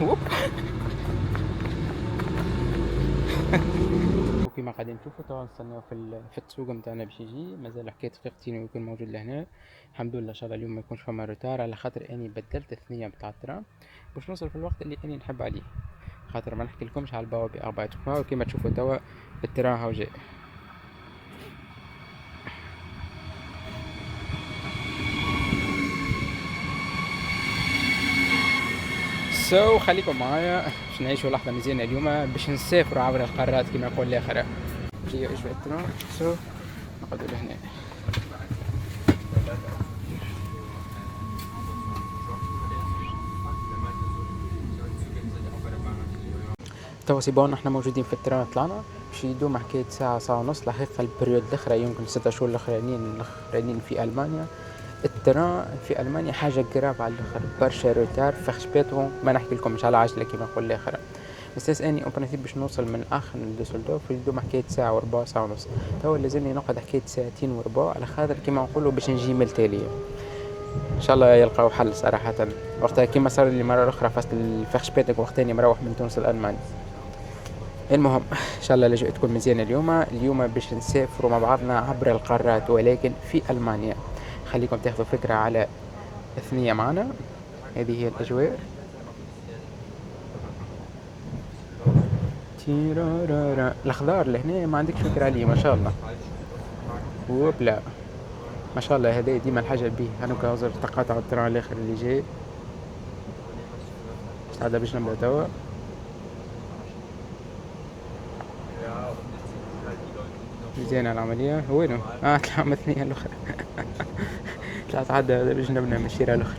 ووب. وكما قاعدين نشوفوا توا نستناو في التسوق نتاعنا باش يجي، مازال حكاية دقيقتين ويكون موجود لهنا. الحمد لله ان شاء الله اليوم ما يكونش فما روتار، على خاطر اني بدلت الثنية نتاع الترام باش نوصل في الوقت اللي اني نحب عليه، خاطر ما نحكي لكمش على البوابة اربعة وكما تشوفوا توا الترام هاو جاي. خليكم معايا باش نعيشوا لحظة مزيانة اليوم، باش نسافروا عبر القارات كما يقول الاخر. جي اجوا الترام نقعدوا لهنا. توا سي بون احنا موجودين في التران، طلعنا باش يدوم حكاية ساعة ونص. الحقيقة البريود الاخرى يمكن 6 شهور الاخرانيين في المانيا. التران في المانيا حاجة جراف على الاخر، برشا روتار فخش بيتهم، ما نحكي لكم مش على عجلة كيما نقول الاخر. بس اني اون باش نوصل من اخن لدوسلدورف يدوم حكاية ساعة وربع، ساعة ونص. توا لازمني نقعد حكاية ساعتين وربع، على خاطر كيما نقولوا باش نجي من التالية. ان شاء الله يلقاو حل صراحة. وقتها كيما صار لي مرة اخرى فاست الفخش بيتك وقتاني مروح من تونس لألمانيا. المهم ان شاء الله اللجوء تكون مزيانه اليوم باش نسافروا مع بعضنا عبر القارات، ولكن في المانيا. خليكم تاخذوا فكره على الثنيه معنا. هذه هي الاجواء. تيرارارا الاخضار لهنا ما عندكش فكره عليه ما شاء الله. وبلا ما شاء الله هذا ديما الحاجه به. انا كنوصل تقاطع التران الاخر اللي جاي هذا باش نبدا توا. مزيانة العملية. وينو؟ طلع مثنية الأخرى. طلعت عدى بجنبنا من الشيرة الأخرى.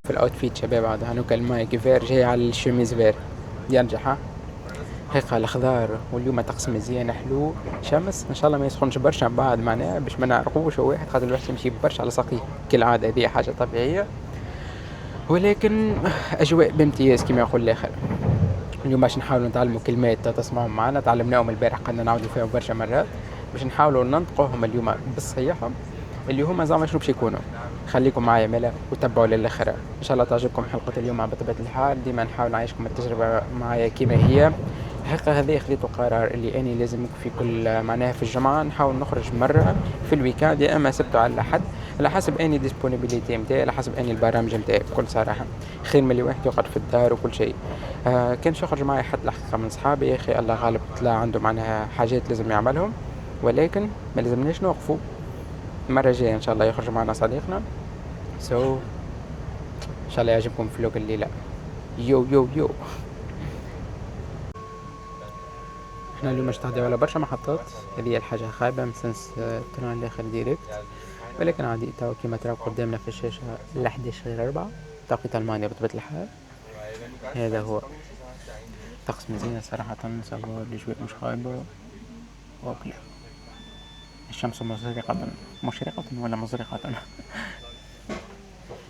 في الأوتفيت شباب عاد هنوك المايك فير جاي على الشميز فير ينجح. ها حقيقة الأخضار واليوم طقس مزيان حلو، شمس إن شاء الله ما يسخنش برشا بعد معناها باش ما نعرقوش واحد، خاطر الواحد يمشي برشا على ساقيه كالعادة، هذه حاجة طبيعية، ولكن أجواء بامتياز كما يقول الآخر. اليوم باش نحاولوا نتعلموا كلمات تسمعهم معنا، تعلمناهم البارح قلنا نعاودوا فيهم برشا مرات، باش نحاولوا ننطقوهم اليوم بالصحيح اللي هما زعما شنو باش يكونوا. خليكم معايا ملا وتبعوا للاخر، ان شاء الله تعجبكم حلقه اليوم. بطبيعه الحال ديما نحاول نعيشكم التجربه معايا كما هي. الحقيقه هذا خذيته قرار اللي اني لازم في كل معناها في الجمعه نحاول نخرج مره في الويكاند، يا اما سبت على الاحد، على حسب اني ديسبونيبيليتي نتاعي، على حسب اني البرامج نتاعي. بكل صراحه خير من اللي واحد يقعد في الدار وكل شيء. كان يخرج معي حد الحقيقه من صحابي، يا اخي الله غالب طلع عنده معناها حاجات لازم يعملهم، ولكن ما لازمناش نوقفوا. المره الجايه ان شاء الله يخرج معنا صديقنا. ان شاء الله يعجبكم فلوق الليله. يو يو يو. احنا اليوم مش تحضي ولا برشا محطات، هذه الحاجه خايبه من سنس تران الاخر ديريكت، ولكن عادي. توا كيما تراو قدامنا في الشاشه 11:04 توقيت المانيا بطبيعه الحال. هذا هو طقس مزيان صراحه، صور الاجواء مش خايبه وكلا. الشمس مشرقة ولا مزرقة.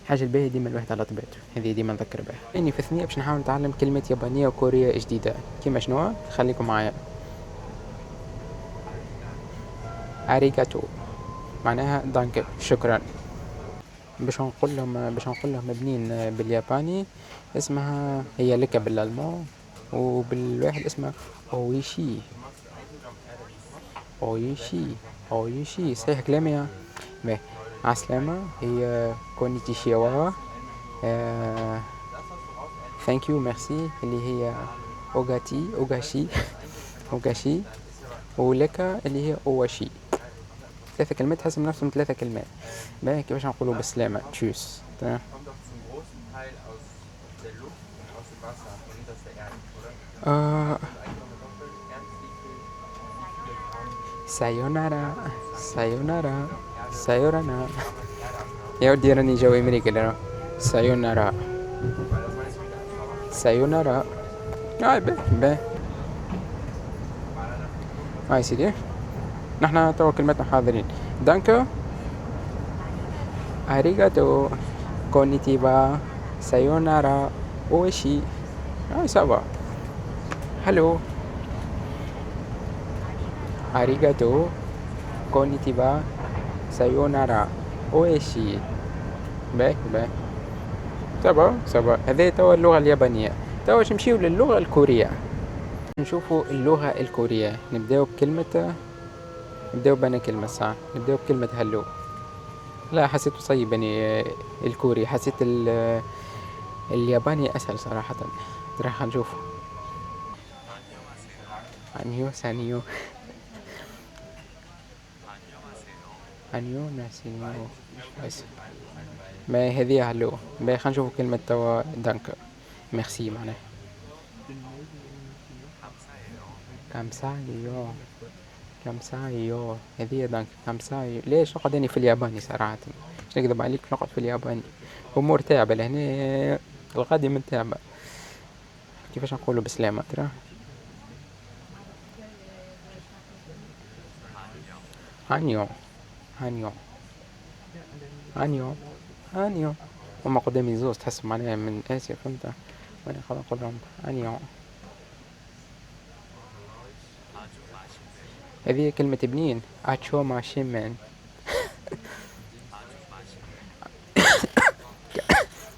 حاجة الباهية ديما الواحد على طبيعته، هذه ديما نذكر بها. اني في الثانية باش نحاول نتعلم كلمة يابانية وكورية جديدة. كيما شنو؟ خليكم معايا. اريغاتو معناها دانك، شكرا. باش نقول لهم مبنين بالياباني اسمها هي لك بالالمان، وبالواحد اسمها اويشي. اويشي صحيح كلامي؟ عسلامة. هي كونيتشيوا، ثانك يو ميرسي اللي هي اوغاشي ولك اللي هي اواشي. 3 كلمات تحس من نفسهم 3 كلمات. باهي كيفاش نقولوا بالسلامة؟ تشوس. سايونارا. يا ودي راني جو امريكا لنا. سايونارا. باهي هاي سيدي. نحنا تو كلمتنا حاضرين. دانكو، اريغاتو، كونيتيفا، سايونارا، اوشي. هاي سوا. هلو، اريغاتو، كونيتيفا، سايونارا، اوشي. باهي باهي. سبا هذه توا اللغة اليابانية. توا باش نمشيو للغة الكورية. نشوفوا اللغة الكورية. نبداو بأنا كلمة ساعة. نبداو بكلمة هلو. لا حسيت صيب يعني الكوري. حسيت الياباني أسهل صراحة. راح نشوف. أنيو سانيو أنيو ناسينيو. بس ما هذه هلو. ما خلينا نشوف كلمة توا دانك. ميرسي معناها. كامسايو. كامسايو هذه دانك. كامسايو. ليش نقعدني في الياباني صراحة؟ مش نكذب عليك نقعد في الياباني. أمور تعبة لهنا. الغادي من تعبة. كيفاش نقولوا بسلامة ترى؟ هانيو هانيو هانيو هانيو. هما قدامي زوز تحس معناها من آسيا فهمت. وانا خلاص نقول لهم هانيو. هذه كلمة بنين. اتشو ما شيمن.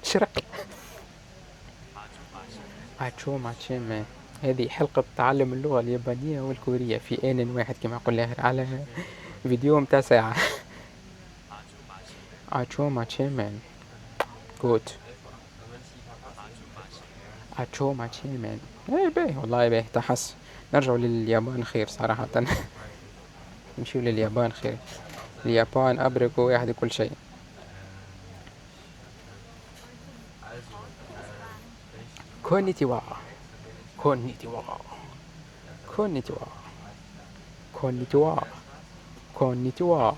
شرق. اتشو ما شيمن. هذه حلقة تعلم اللغة اليابانية والكورية في آن واحد كما أقول لها على فيديو متاع ساعة. اتشو ما شيمن. جود. اتشو ما شيمن. ايه باهي والله باهي تحس. نرجعوا لليابان خير صراحة. نمشيو لليابان خير. اليابان أبرك واحد كل شيء. كونيتيوا. كونيتيوا. كونيتيوا. كونيتيوا. كونيتيوا.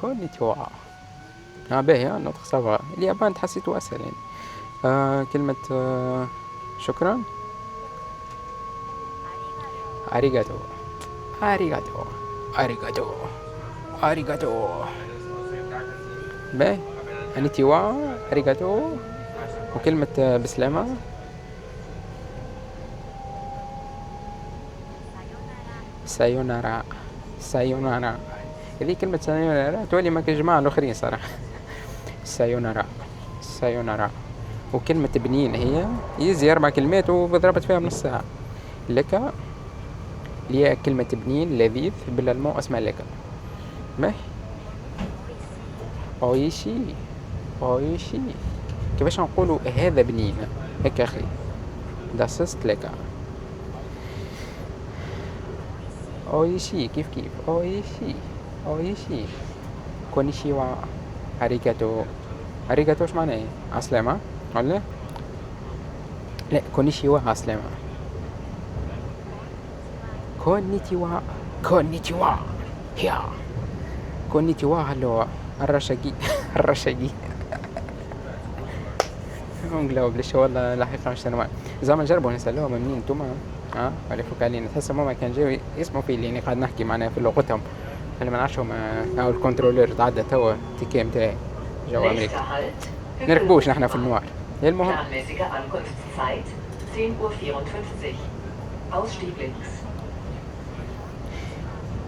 كونيتيوا. باهي نطق صعبة. اليابان تحسيته أسهل يعني. كلمة شكرا. أريغاتو. أريغاتو. أريغاتو. أريغاتو. باهي. أنيتيوا. أريغاتو. وكلمة بسلامة. سايونارا. سايونارا. هذه كلمة سايونارا تولي ما كجماعة الآخرين صراحة. سايونارا. سايونارا. وكلمة بنين هي يزي 4 كلمات وضربت فيها بنص ساعة. لك. اللي هي كلمة بنين لذيذ بالألمان اسمها لك. ما أويشي. أويشي. كيفاش نقولوا هذا بنين هيك أخي. داسست لك. أويشي كيف أويشي. أويشي. كونيشيوا. أريغاتو. أريغاتو ايش معناه؟ عسلامة ولا؟ لا كونيشيوا عسلامة. كونيتيوا. كونيتيوا. هيا. كونيتيوا هلو. الرشاقي. الرشاقي. نقولوا بلاش والله الحقيقة مش سنوات. زعما نجربوا نسألوهم منين انتوما. ولا فوق علينا تحس ماما كان جاي يسمعوا فيه يعني قاعد نحكي معنا في لغتهم. اللي ما نعرفهم او الكنترولر تعدى توا تيكي متاعي جو امريكا. نركبوش نحنا في النوار. المهم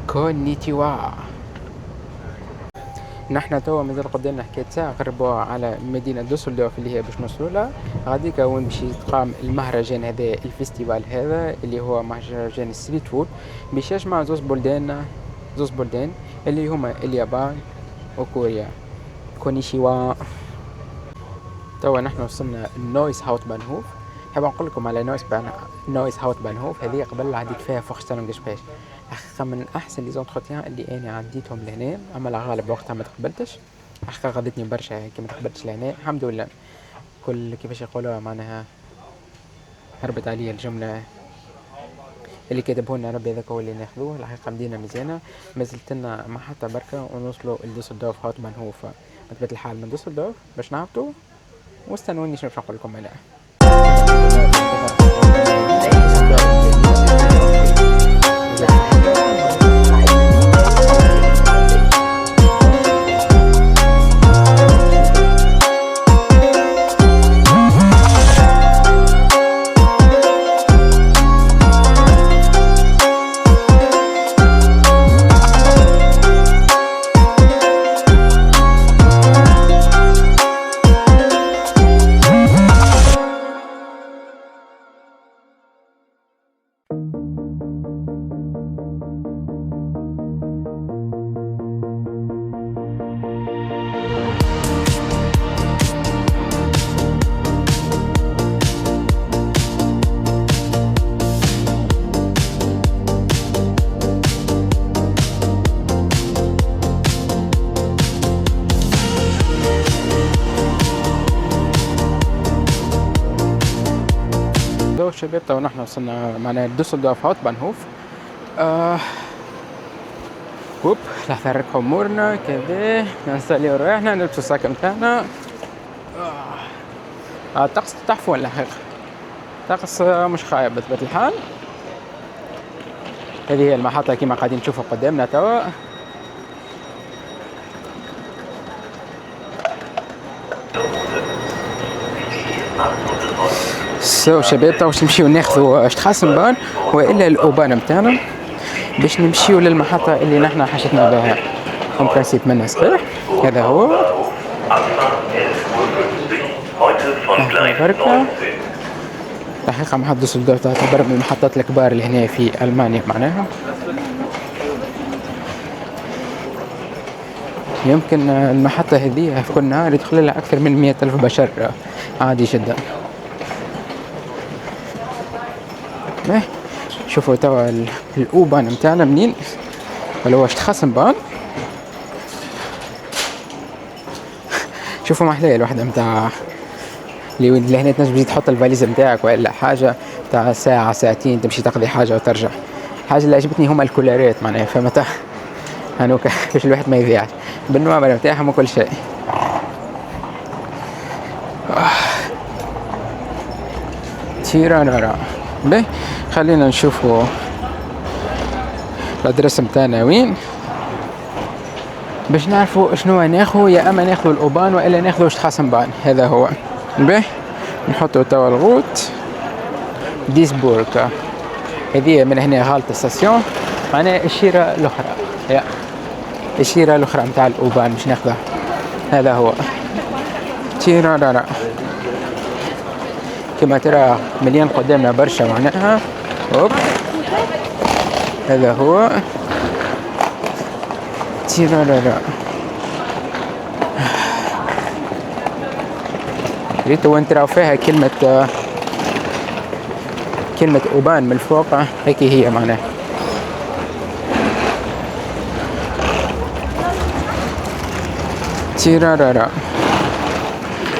كونيتيوا. نحن توا مازال قدامنا حكاية ساعة قربوها على مدينة دوسلدورف اللي هي باش نوصلوا لها. غاديك وين باش يتقام المهرجان هذا الفيستيفال هذا اللي هو مهرجان الستريت فود باش يجمع زوز بلدان اللي هما اليابان وكوريا. كونيشيوا. توا نحن وصلنا نويس هاوت بانهوف. حاب نقول لكم على نويس هاوت بانهوف. هذه قبل عديت فيها فوخشتالون قشباش. حقيقة من أحسن لي زونتروتيان اللي أنا عديتهم لهنا. أما الغالب وقتها ما تقبلتش. حقيقة غادتني برشا كي ما تقبلتش لهنا الحمد لله. كل كيفاش يقولوها معناها هربت علي الجملة اللي كتبونا ربي هذاك هو اللي ناخذوه. الحقيقة مدينة مزيانة. ما زلت لنا محطة بركة ونوصلوا لدوسلدورف هاوت بانهوف. بطبيعة الحال من دوسلدورف باش نهبطوا واستنوني شنو نقول لكم عليها. شباب تو نحن وصلنا معنا دوسلدورف هاوبتبانهوف. هوب لحظة نركبوا أمورنا كذا ننساليو ريحنا نلبسوا الساك متاعنا. الطقس تحفون الحقيقة، طقس مش خايب بطبيعة الحال. هذه هي المحطة كما قاعدين نشوفوا قدامنا توا. شباب تو باش نمشيو ناخذوا شتخاسنبان والا الاوبان متاعنا باش نمشيو للمحطة اللي نحنا حاجتنا بها كون برانسيب منا صحيح. هذا هو بركة الحقيقة محطة دوسلدورف تعتبر من المحطات الكبار اللي هنا في ألمانيا معناها. يمكن المحطة هذه في كل نهار يدخل لها أكثر من 100,000 بشر عادي جدا. شوفوا توا الأوبان متاعنا منين ولا هو شتخاسنبان. شوفوا محلايا الوحدة متاع اللي هنا تنجم تحط الفاليز متاعك ولا حاجة تاع ساعة ساعتين تمشي تقضي حاجة وترجع. الحاجة اللي عجبتني هما الكولارات معناها فهمت هنوكا باش الواحد ما يضيعش بالنوامر متاعهم وكل شيء. تيرانارا باهي خلينا نشوفوا الادرس متاعنا وين باش نعرفوا شنو ناخذ، يا اما ناخذ الاوبان والا ناخذ شتخاسنبان. هذا هو باهي نحطوا توا الغوت ديسبورغ. هذه من هنا غالطة ستاسيون معناها الشيرة الاخرى، يا الشيرة الاخرى متاع الاوبان باش ناخذها. هذا هو تيرارارا كما ترى مليان قدامنا برشا معناها. هوب هذا هو تيرارارا. ريت وين تراو فيها كلمة أوبان من الفوق هيك هي معناها. تيرارارا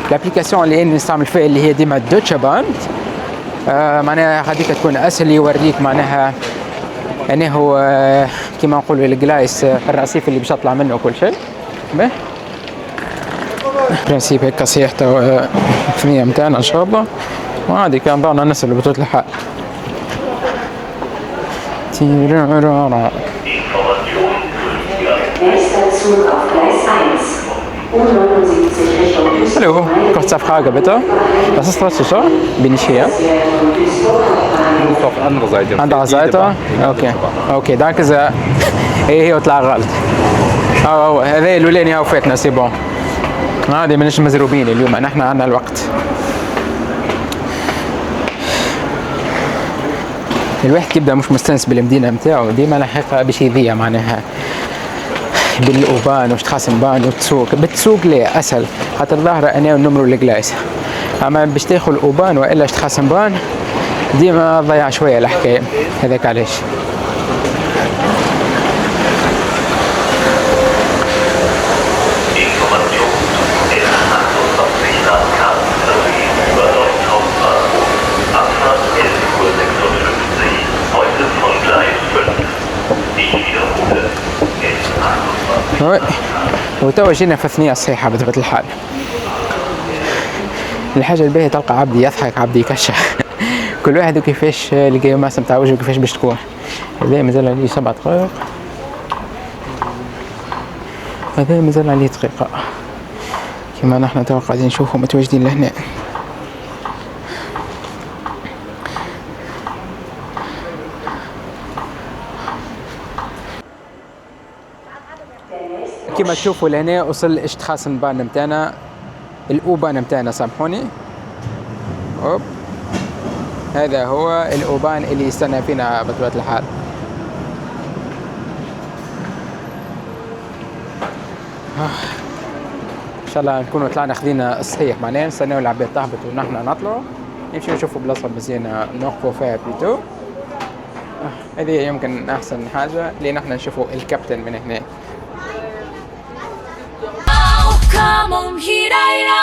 الابليكاسيون اللي نستعمل فيها اللي هي ديما دوتشا باند. معناها هذيك تكون اسهل يوريك معناها يعني هو كما نقولوا الجلايس الرصيف اللي باش يطلع منه وكل شيء. باهي برانسيب هيك صيحته الثنية متاعنا ان شاء الله وعادي كان ضعنا نسل بطولة الحال. تيرارارا Hallo, kurze Frage bitte. Was ist das so? Bin ich hier? Auf andere Seite. Andere Seite? Okay. Okay, danke sehr. هي طلع غلط. هذا الولاني هاو فاتنا سي بون. عادي ماناش مزروبين اليوم نحن عندنا الوقت. الواحد كيبدا مش مستانس بالمدينة متاعو ديما الحقيقة باش يضيع معناها بالاوبان وشتخاسنبان وتسوق. بتسوق ليه اسهل خاطر ظاهره انا ونمرو الجلايس، اما باش تاخذ الاوبان والا شتخاسنبان ديما ضيع شويه الحكايه. هذاك علاش وتوا جينا في ثنية صحيحة بطبيعة الحال. الحاجة الباهية تلقى عبدي يضحك عبدي يكشخ كل واحد وكيفاش القيماس متاع وجهه وكيفاش باش تكون. هذا مازال عليه 7 دقائق، هذا مازال عليه دقيقة كما نحن توا قاعدين نشوفوا متواجدين لهنا. كما تشوفوا لهنا وصل شتخاسنبان متاعنا الاوبان متاعنا سامحوني. هوب هذا هو الاوبان اللي يستنى فينا بطبيعة الحال. ان شاء الله نكونوا طلعنا خذينا الصحيح معناها نستناو العباد تهبط ونحن نطلعوا نمشيو نشوفوا بلاصة مزيانة نوقفوا فيها بليتو. هذه يمكن احسن حاجة لان احنا نشوفوا الكابتن من هنا. Come on, hiraira,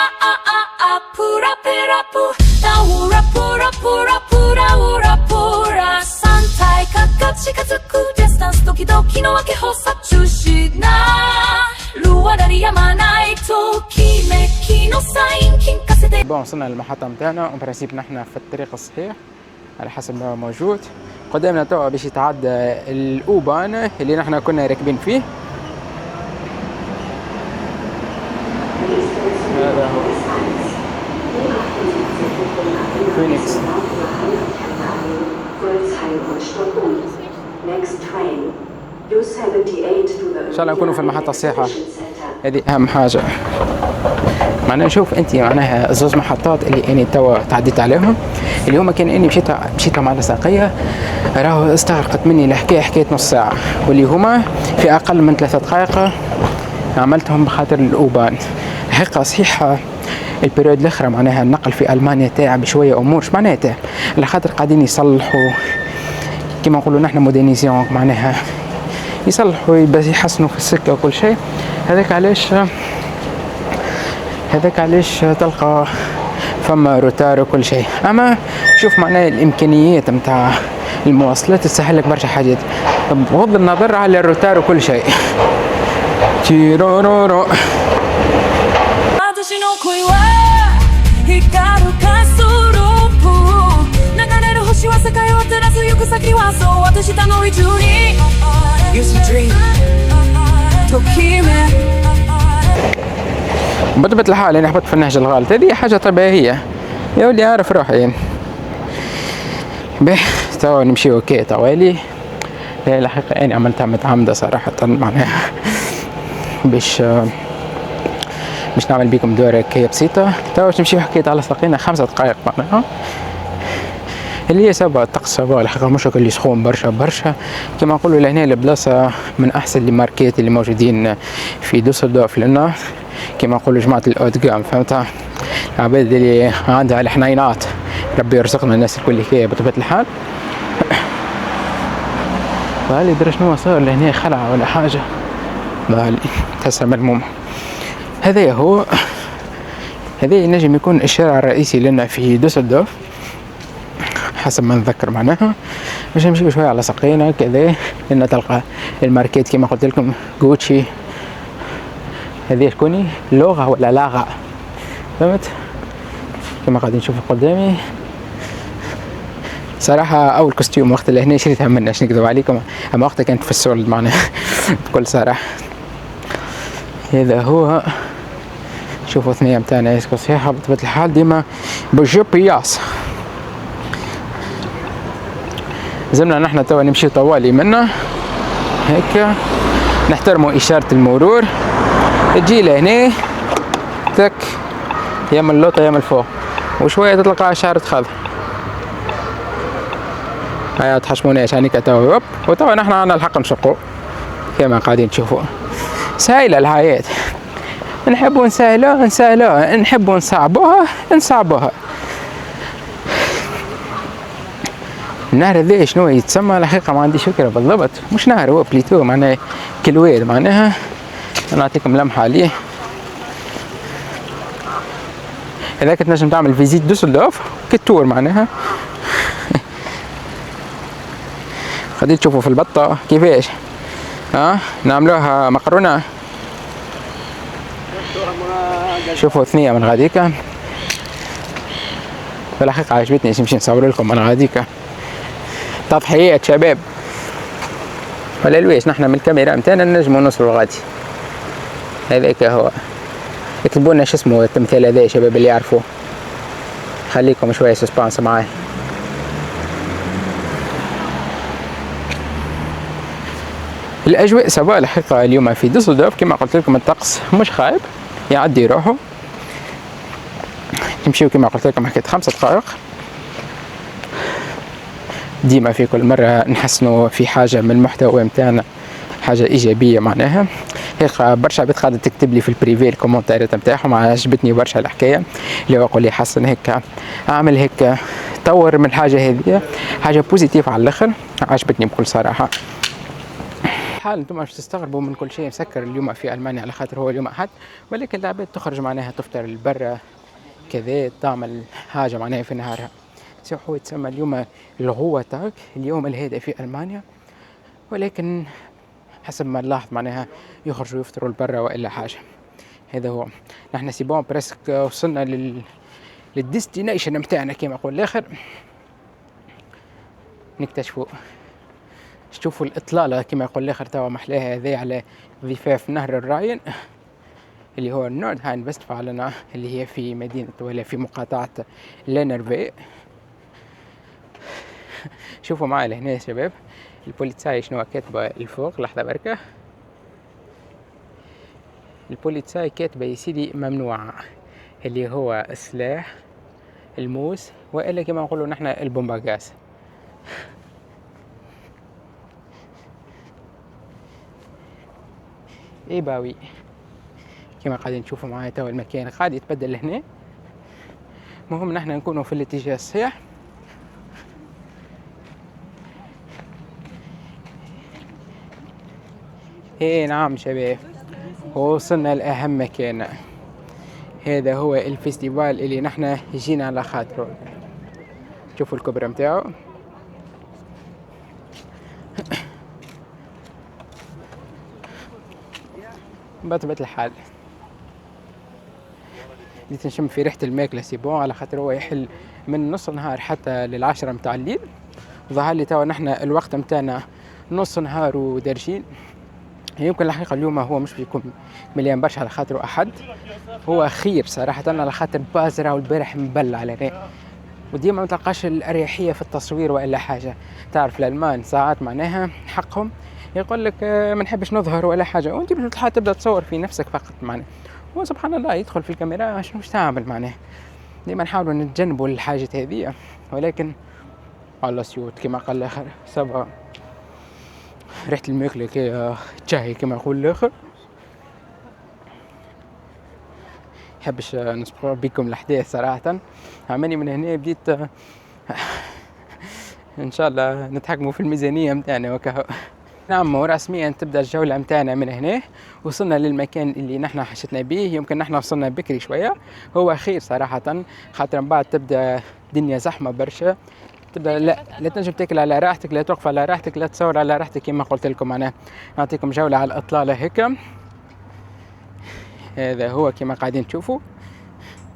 pura pura pu, taura pura pura pura. のわけ発作中しなルワラリヤマナイときめきのサイン金化せて. وصلنا للمحطة متاعنا وبرنسيب نحن في الطريق الصحيح على حسب ما هو موجود. قدامنا توا باش يتعدى الأوبان اللي نحن كنا راكبين فيه. هذا هو فينيكس. إن شاء الله نكونوا في المحطة الصحيحة، هذه أهم حاجة. معناها شوف أنت معناها زوج محطات اللي أنا توا تعديت عليهم، اللي هما كان أني مشيت مع الساقية راهو استغرقت مني الحكاية حكاية نص ساعة، واللي هما في أقل من 3 دقائق عملتهم بخاطر الأوبان. الحقيقة صحيحة البريود الأخرى معناها النقل في ألمانيا تاع بشوية أمور معناها تاع على خاطر قاعدين يصلحوا كما نقولوا نحن مودرنيزيون، معناها يصلحوا بس يحسنوا في السكة وكل شيء. هذاك علاش تلقى فما روتار وكل شيء. اما شوف معناها الامكانيات نتاع المواصلات تسهل لك برشا حاجات بغض النظر على الروتار وكل شيء. تيرورورو بطبيعة الحال أنا هبط في النهج الغلط، هذه حاجة طبيعية يا ولي أعرف روحي يعني. به توا نمشي أوكي طوالي. لا الحقيقة أنا عملتها متعمدة صراحة معناها باش نعمل بيكم دورة كي بسيطة. توا باش نمشي حكيت على ساقينا 5 دقائق معناها اللي هي سبا الطقس سبا الحقيقة مش اللي يسخون برشا كما نقولوا لهنا البلاصة من أحسن الماركات اللي موجودين في دوسلدورف، لأنه كما نقولوا جماعة الأوت جام فهمتها العباد اللي عندها الحنينات ربي يرزقنا الناس الكل هي بطبيعة الحال. بالي درا شنو صار لهنا خلعة ولا حاجة بالي تحسها ملمومة. هذا هو هذا ينجم يكون الشارع الرئيسي لنا في دوسلدورف حسب ما نذكر معناها. باش نمشي بشوية على ساقينا كذا لأن تلقى الماركات كما قلت لكم غوتشي هذه شكوني لغة ولا لاغة فهمت كما قاعدين نشوفوا قدامي. صراحة أول كوستيوم وقت اللي هنا شريتها منه عشان نكذب عليكم، أما وقتها كانت في السولد معناها بكل صراحة. هذا هو شوفوا ثنية متاعنا يسكو صحيحة بطبيعة الحال ديما بالجي بي اس. زلنا نحن توا نمشي طوالي منا هيك نحترموا إشارة المرور تجي لهنا تك يم اللوطة يم الفوق وشوية تطلق إشارة خضر هيا تحشمونا عشانيك توا وتوا نحن عنا الحق نشقو كما قاعدين تشوفوا. سهلة الحياة، نحبوا نسهلوها نحبوا نصعبوها. النهر هذا شنو يتسمى الحقيقة ما عنديش فكرة بالضبط، مش نهر هو بليتو معناه كلوير معناها. نعطيكم لمحة عليه. إذا كنت نجم تعمل فيزيت دوسلدورف كتور معناها خلينا تشوفوا في البطة كيفاش نعملوها مقرونة. شوفوا ثنية من غاديكا بالحقيقة عجبتني نمشي نصور لكم من غاديكا تضحيات شباب ولا لويش نحن من الكاميرا متاعنا نجموا نوصلوا غادي. هذاك هو اكتبوا لنا شو اسمه التمثال هذا يا شباب اللي يعرفوه، خليكم شويه سسبانس معاي. الاجواء سواء الحقيقه اليوم في دوسلدورف كما قلت لكم الطقس مش خايب يعدي روحه. نمشيو كما قلت لكم حكيت 5 دقائق. ديما في كل مرة نحسنوا في حاجة من المحتوى متاعنا حاجة إيجابية معناها. هيك برشا عباد قاعدة تكتب لي في البريفي الكومنتات نتاعهم عجبتني برشا الحكاية اللي هو يقول لي حسن هيك أعمل هيك طور من الحاجة هذه حاجة بوزيتيف على الآخر عجبتني بكل صراحة. حال انتم مش تستغربوا من كل شيء مسكر اليوم في ألمانيا على خاطر هو اليوم أحد، ولكن العباد تخرج معناها تفطر البرة كذا تعمل حاجة معناها في نهارها. هو يتسمى اليوم الغوة تاك اليوم الهادئ في ألمانيا، ولكن حسب ما نلاحظ معناها يخرجوا يفطروا لبرا وإلا حاجة. هذا هو، نحن سيبون برسك وصلنا للديستنيشن متاعنا كما يقول الآخر. نكتشفوا شوفوا الإطلالة كما يقول الآخر توا محلاها هذه على ضفاف نهر الراين اللي هو نوردهاين وستفالنا اللي هي في مدينة ولا في مقاطعة لانرفي. شوفوا معي لهنا يا شباب البوليتساي شنو كاتبة الفوق، لحظة بركة. البوليتساي كاتبة يا سيدي ممنوع، اللي هو السلاح، الموس، وإلا كما نقولوا نحن البومباغاز. ايه باوي كما قاعدين تشوفوا معايا توا المكان قاعد يتبدل هنا. مهم نحن نكونوا في الاتجاه الصحيح. ايه نعم شباب، وصلنا لأهم مكان. هذا هو الفيستيفال اللي نحن جينا على خاطره. شوفوا الكبرى متاعو. بطبيعة الحال بديت نشم في ريحة الماكلة سيبون، على خاطر هو يحل من نص نهار حتى لل10 متاع الليل. ظهر لي توا نحن الوقت متاعنا نص نهار ودرجين. يمكن الحقيقة اليوم هو مش بيكون مليان برشا على خاطر أحد، هو خير صراحة على خاطر بازرة والبارح مبل على هنا، وديما ما تلقاش الأريحية في التصوير وإلا حاجة. تعرف الألمان ساعات معناها حقهم يقول لك ما نحبش نظهر ولا حاجة، وأنت بالحال تبدأ تصور في نفسك فقط معناها. وسبحان الله يدخل في الكاميرا شنو تعمل معناها. ديما نحاولوا نتجنبوا الحاجات هذه، ولكن على سيوت كما قال الآخر سبعة ريحة الماكلة كي تشهي كما يقول الآخر. حبش نسبق بكم الأحداث صراحة، عماني من هنا بديت إن شاء الله نتحكموا في الميزانية متاعنا وكهو. نعم ورسميا تبدأ الجولة متاعنا من هنا. وصلنا للمكان اللي نحن حشتنا به. يمكن نحن وصلنا بكري شوية، هو خير صراحة، خاطر من بعد تبدأ دنيا زحمة برشا. تبدأ لا تنجم تاكل على راحتك، لا توقف على راحتك، لا تصور على راحتك. كما قلت لكم أنا نعطيكم جولة على الإطلالة هيك. هذا هو كما قاعدين تشوفوا.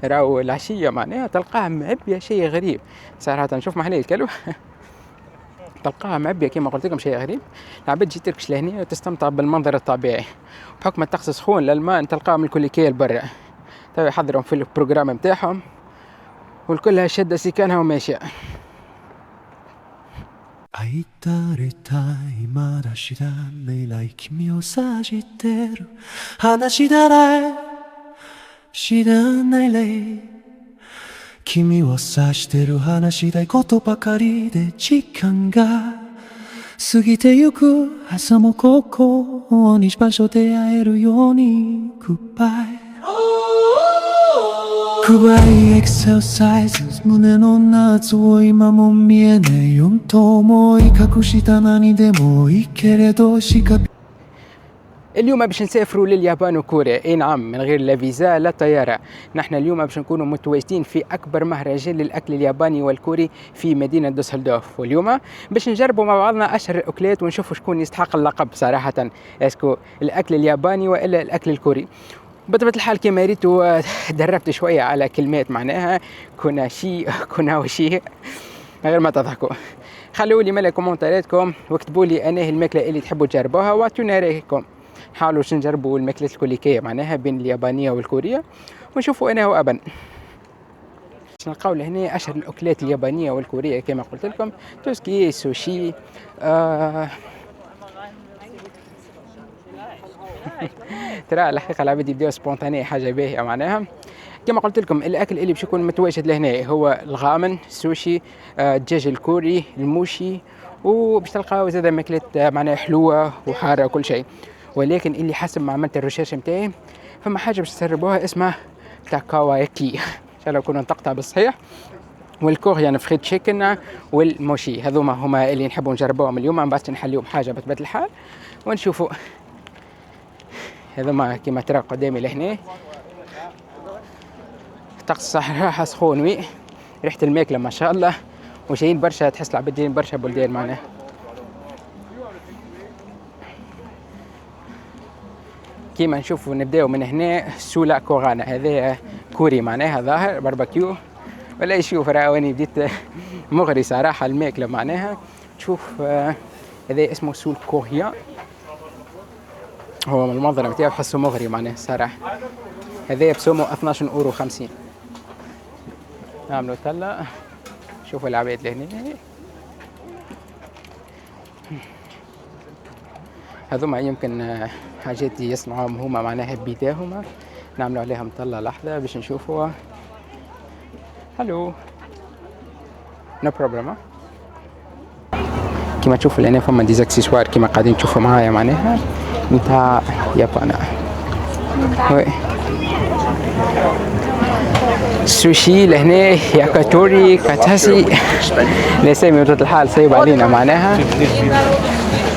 راهو العشية معناها تلقاها معبية شيء غريب صراحة. نشوف محلي الكلو تلقاها معبية كما قلت لكم شيء غريب. العباد تجي تركش لهنا وتستمتع بالمنظر الطبيعي. بحكم الطقس سخون الألمان تلقاهم الكل كيل برا، تو يحضرهم في البروجرام متاعهم والكلها شدة سكانها وماشية. 愛たれたいまだ知らない来君を探してる話だら知らないれ君を指してる話したいことばかりで時間が過ぎてゆく朝もここ同じ場所で会えるように Goodbye Goodbye exercises 胸の夏を今も見えないよと思い隠した何でもいいけれどしか اليوم باش نسافروا لليابان وكوريا. اي نعم، من غير لا فيزا لا طياره. نحن اليوم باش نكونوا متواجدين في اكبر مهرجان للاكل الياباني والكوري في مدينه دوسلدورف، واليوم باش نجربوا مع بعضنا اشهر الاكلات ونشوفوا شكون يستحق اللقب صراحه، اسكو الاكل الياباني والا الاكل الكوري. بطبيعة الحال كما ريتوا دربت شوية على كلمات معناها كوناشي كوناوشي، غير ما تضحكوا. خلوا لي ملا كومنتاراتكم واكتبوا لي انا الماكلة اللي تحبوا تجربوها واعطونا رايكم. حاولوا نجربوا الماكلات الكوليكية معناها بين اليابانية والكورية ونشوفوا انا وابن. نلقاو لهنا اشهر الاكلات اليابانية والكورية كما قلت لكم، توسكي سوشي ترى الحقيقة العباد يبداو سبونتاني حاجة باهية معناها. كما قلت لكم الأكل اللي باش يكون متواجد لهنا هو الغامن، السوشي، الدجاج الكوري، الموشي، وباش تلقاو زاد ماكلات معناها حلوة وحارة وكل شيء. ولكن اللي حسب ما عملت الريسيرش نتاعي فما حاجة باش تسربوها اسمها تاكاوايكي، إن شاء الله نكون نطقتها بالصحيح، والكوريان فريد تشيكن والموشي. هذوما هما اللي نحبوا نجربوهم اليوم، من بعد نحليو بحاجة بطبيعة الحال ونشوفوا. هذوما كما ترى قدامي لهنا الطقس صراحة سخون وي، ريحة الماكلة ما شاء الله، وجايين برشا، تحس العباد جايين برشا بلدان معناها. كيما نشوفوا نبداو من هنا سولا كوغانا، هذا كوري معناها ظاهر باربيكيو ولا يشوف راوني بديت مغري صراحة الماكلة معناها. تشوف هذا اسمه سول كوريا، هو من المنظر نتاعو تحسه مغري معناها صراحة. هذا بسومه 12.50€. نعملوا تلا، شوفوا العباد لهنا هذوما يمكن حاجات يصنعوهم هما معناها بيداهما. نعملوا عليهم طلة لحظة باش نشوفوا. هلو نو بروبلم. كيما تشوفوا لهنا فما ديزاكسيسوار كيما قاعدين تشوفوا معايا معناها نتاع يابانا. وي سوشي لهنا ياكاتوري كاتاسي الاسامي بطبيعة الحال صعيب علينا معناها.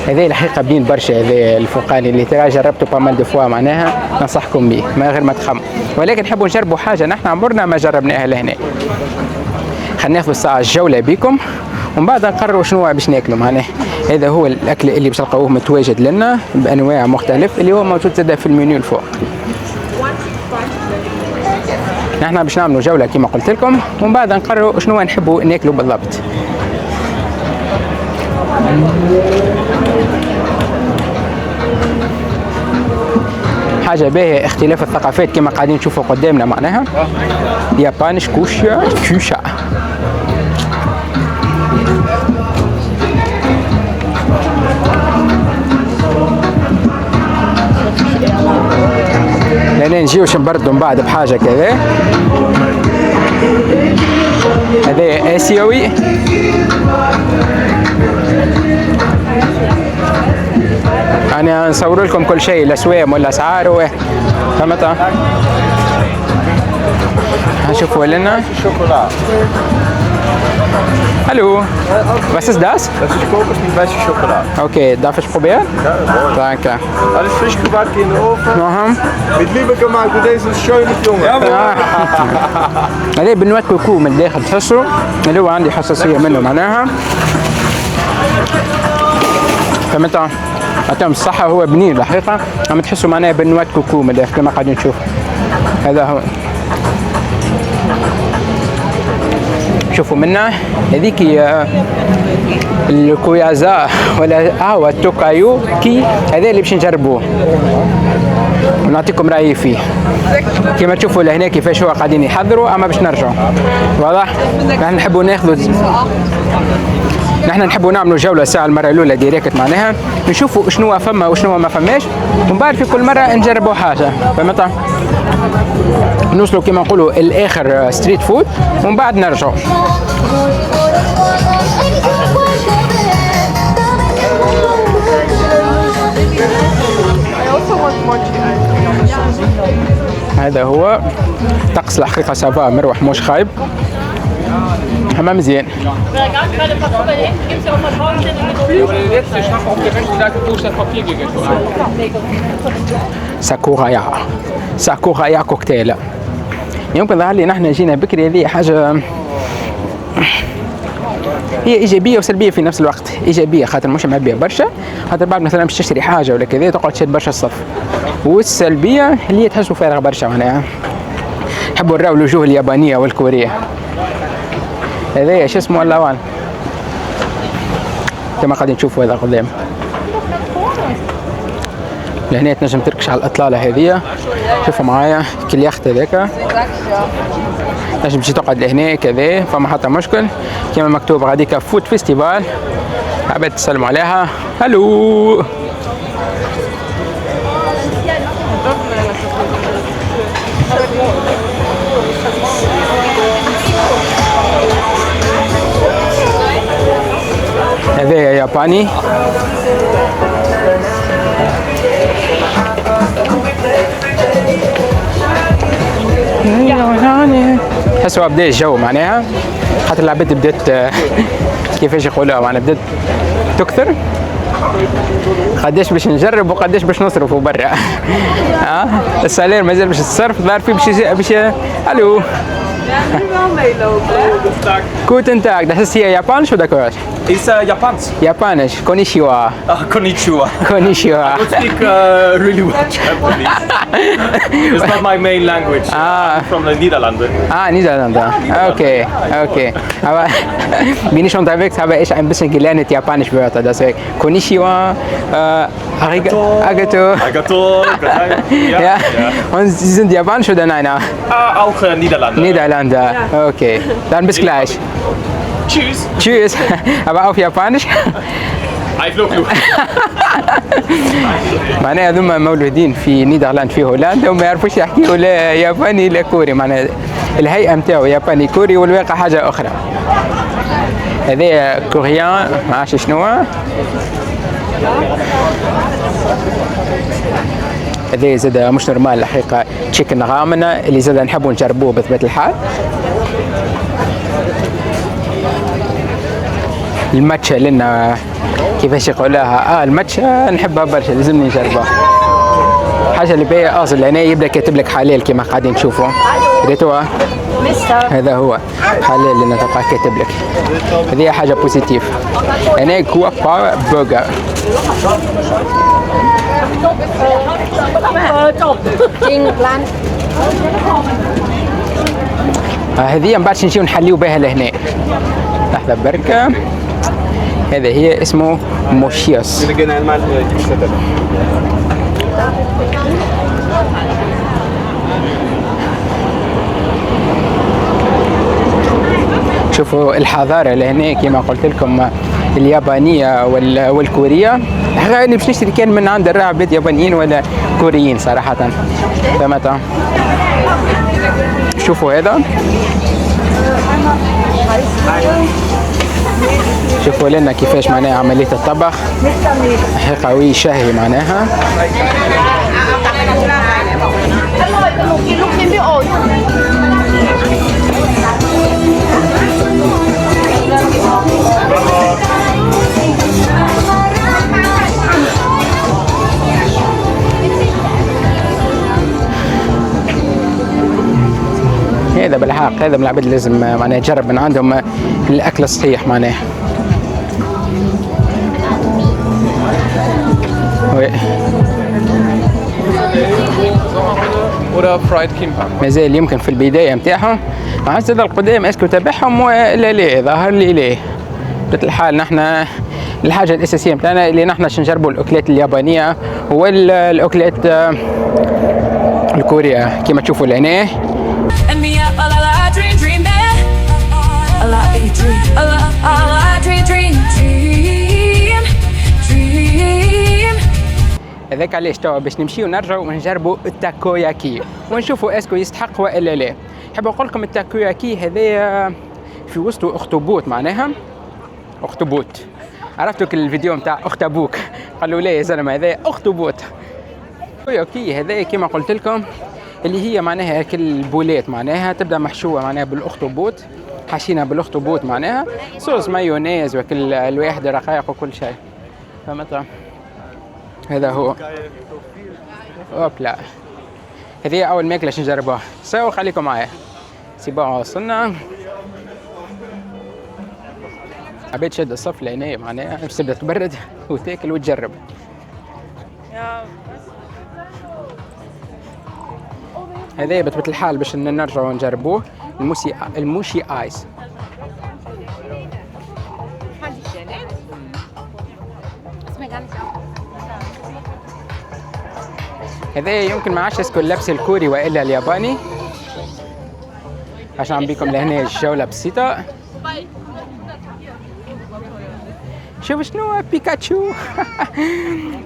هذا الحقيقة بين برشا، هذا الفوقاني اللي ترى جربته بامال دو فوا معناها ننصحكم به ما غير ما تخموا، ولكن نحبوا نجربوا حاجة نحن عمرنا ما جربناها لهنا. خلينا ناخذ الساعة جولة بكم ومن بعد نقرروا شنو باش ناكلوا معناها. هذا هو الأكل اللي باش تلقاوه متواجد لنا بأنواع مختلف اللي هو موجود زاده في المنيو الفوق. نحن باش نعملوا جولة كما قلت لكم ومن بعد نقرروا شنو نحبوا ناكلوا بالضبط. حاجة باهية اختلاف الثقافات كما قاعدين نشوفوا قدامنا معناها. يابانش كوشا لأن نجيوش نبردوا من بعد بحاجة كذا. هذا آسيوي أنا نصور لكم كل شيء، الأسوام والأسعار فهمت. هنشوفوا لنا Hallo, was ist das? Das ist Kokos mit weißer Schokolade. Okay, darf ich probieren? Ja, jawohl. Danke. Alles frisch gebacken in den Ofen. Aha. Mit Liebe gemaakt door deze schöne jongen. هذا بنوات كوكو من الداخل تحسه اللي هو عندي حساسية منه معناها. فهمت؟ أعطيهم الصحة، هو بنين الحقيقة، عم تحسوا معناها بنوات كوكو من الداخل كما قاعدين نشوف. هذا هو. شوفوا منا هذيك الكويازا ولا التوكايو كي هذا اللي باش نجربوه ونعطيكم رأيي فيه. كما تشوفوا لهنا كيفاش هو قاعدين يحضروا، اما باش نرجعوا واضح. نحن نحبوا نعملوا جولة ساعة المرة الأولى ديريكت معناها نشوفوا شنو فما وشنو ما فماش، ومن بعد في كل مرة نجربوا حاجة فهمت. نوصلوا كما نقولوا الآخر ستريت فود ومن بعد نرجعوا. هذا هو طقس الحقيقة سافا مروح مش خايب، حمام مزيان. ساكورايا كوكتيل. يمكن ظهر لي نحن جينا بكري، هذه حاجة هي إيجابية وسلبية في نفس الوقت. إيجابية خاطر مش معبية برشا، خاطر بعد مثلا باش تشتري حاجة ولا كذا تقعد تشد برشا الصف، والسلبية اللي هي تحسوا فارغة برشا معناها. نحبوا نراو الوجوه اليابانية والكورية. هذا ايش اسمه اللوان كما قاعدين تشوفوا هذا قدام. لهنا تنجم تركش على الإطلالة هذه، شوفوا معايا كل يخت هذاك تنجم تجي تقعد لهنا كذا فما حتى مشكل. كما مكتوب غاديكا فود فيستيفال، عباد تسلموا عليها. هلو هذا ياباني. تحسوا بدا الجو معناها، خاطر العباد بدات كيفاش يقولوها معناها بدات تكثر. قداش باش نجرب وقداش باش نصرفوا برا. السالير مازال باش تصرف، ظهر فيه باش الو Ja, nu wel meelopen. Guten Tag, das ist hier Japanisch oder Koreanisch? Is Japans. Japanisch, konnichiwa. Konnichiwa. Konnichiwa. I don't speak really well Japanese. It's not my main language. I'm from the Niederlande. Niederlande. Okay, okay. Aber bin ich unterwegs, habe ich ein bisschen gelernt Japanisch Wörter. Deswegen Konnichiwa, Arigato. Arigato. Ja. Und Sie sind Japanisch oder nein? Auch Niederlande. Niederlande. Okay. Dann bis gleich. Tschüss. Tschüss. Aber auf Japanisch. معناها هذوما مولودين في نيدرلاند في هولندا وما يعرفوش يحكيوا لا ياباني لا كوري معناها الهيئة نتاعو ياباني كوري والواقع حاجة أخرى. هذا كوريان ما عرفش شنو. هذا زاد مش نورمال الحقيقة تشيكن رامن اللي زاد نحبوا نجربوه بطبيعة الحال. الماتشا لنا كيفاش يقولها الماتشا نحبها برشا لازمني نجربها. حاجه اللي باهيه اصل هنا يبدا كاتب لك حلال كيما قاعدين نشوفوا ريتوا هذا هو حلال اللي تلقاه كاتب لك. هذه حاجه بوزيتيف. هنا كوابا برجر. هذه من بعد نمشيو نحليو بها لهنا. لحظه بركه. هذا هي اسمه موشيوس. شوفوا الحضارة لهنا كما قلت لكم اليابانية والكورية. الحقيقة أنا باش نشتري كان من عند العباد يابانيين ولا كوريين صراحة. فهمت؟ شوفوا هذا. شوفوا لنا كيفاش معناها عملية الطبخ. حقيقة شهي معناها. هذا بالحق هذا من العباد لازم معناها يجرب من عندهم الاكل الصحيح معناها. مازال يمكن في البدايه نتاعهم. ما عرفتش هذا القدام اسكو تبعهم ولا لا. ظاهر لي لا. بطبيعة الحال نحن الحاجه الاساسيه نتاعنا اللي نحن باش نجربوا الاكلات اليابانيه والاكلات الكوريه كما تشوفوا لهنا. And me up, I dream, man. I dream. هذاك علاش توا باش نمشيو نرجعوا ونجربوا التاكوياكي ونشوفوا اسكو يستحق ولا لا. نحب نقول لكم التاكوياكي هذايا في وسطه اخطبوط معناها اخطبوط. عرفتوا الفيديو نتاع اخطبوك قالوا لا يا زلمه هذا اخطبوط. التاكوياكي هذايا كما قلت لكم اللي هي معناها كل بولات معناها تبدا محشوه معناها بالاخطبوط. حشينا بالاخطبوط معناها صوص مايونيز وكل الواحد رقائق وكل شيء. فهمت؟ هذا هو. اوبلا هذه اول ماكله باش نجربوها. سوا خليكم معايا. سيبا وصلنا. عبيت شد الصف لهنا معناها باش تبدا تبرد وتاكل وتجرب. هذا بطبيعة الحال باش نرجعوا نجربوه الموشي ايس. هذا يمكن ما عادش اسكو اللبس الكوري والا الياباني عشان عم بيكم لهنا الجولة بسيطة. شوف شنو بيكاتشو.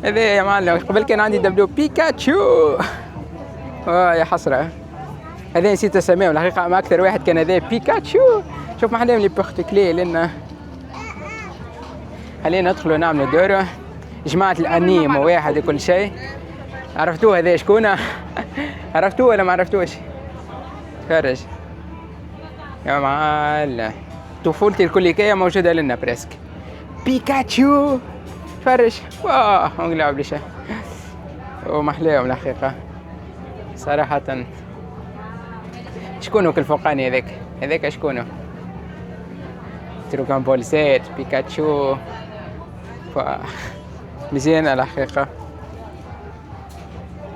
هذا يا معلم قبل كان عندي دبلو بيكاتشو. يا حسرة. هذا نسيت اسميه الحقيقة ما أكثر واحد كان هذا بيكاتشو. شوف ما حدا من لي بورتكلي لنا. خلينا ندخلوا نعملوا دورة. جماعة الأنيم واحد وكل شيء. عرفتوه هذا شكون؟ عرفتوه ولا ما عرفتوش؟ فرج يا معلم طفولتي الكليكية موجودة لنا بريسك. بيكاتشو فرج واه ونلعب لي شيء ومحلاهم الحقيقة صراحة. شكونه كل فوقاني هذاك شكونه؟ تروكان بولسات بيكاتشو مزيانة الحقيقة،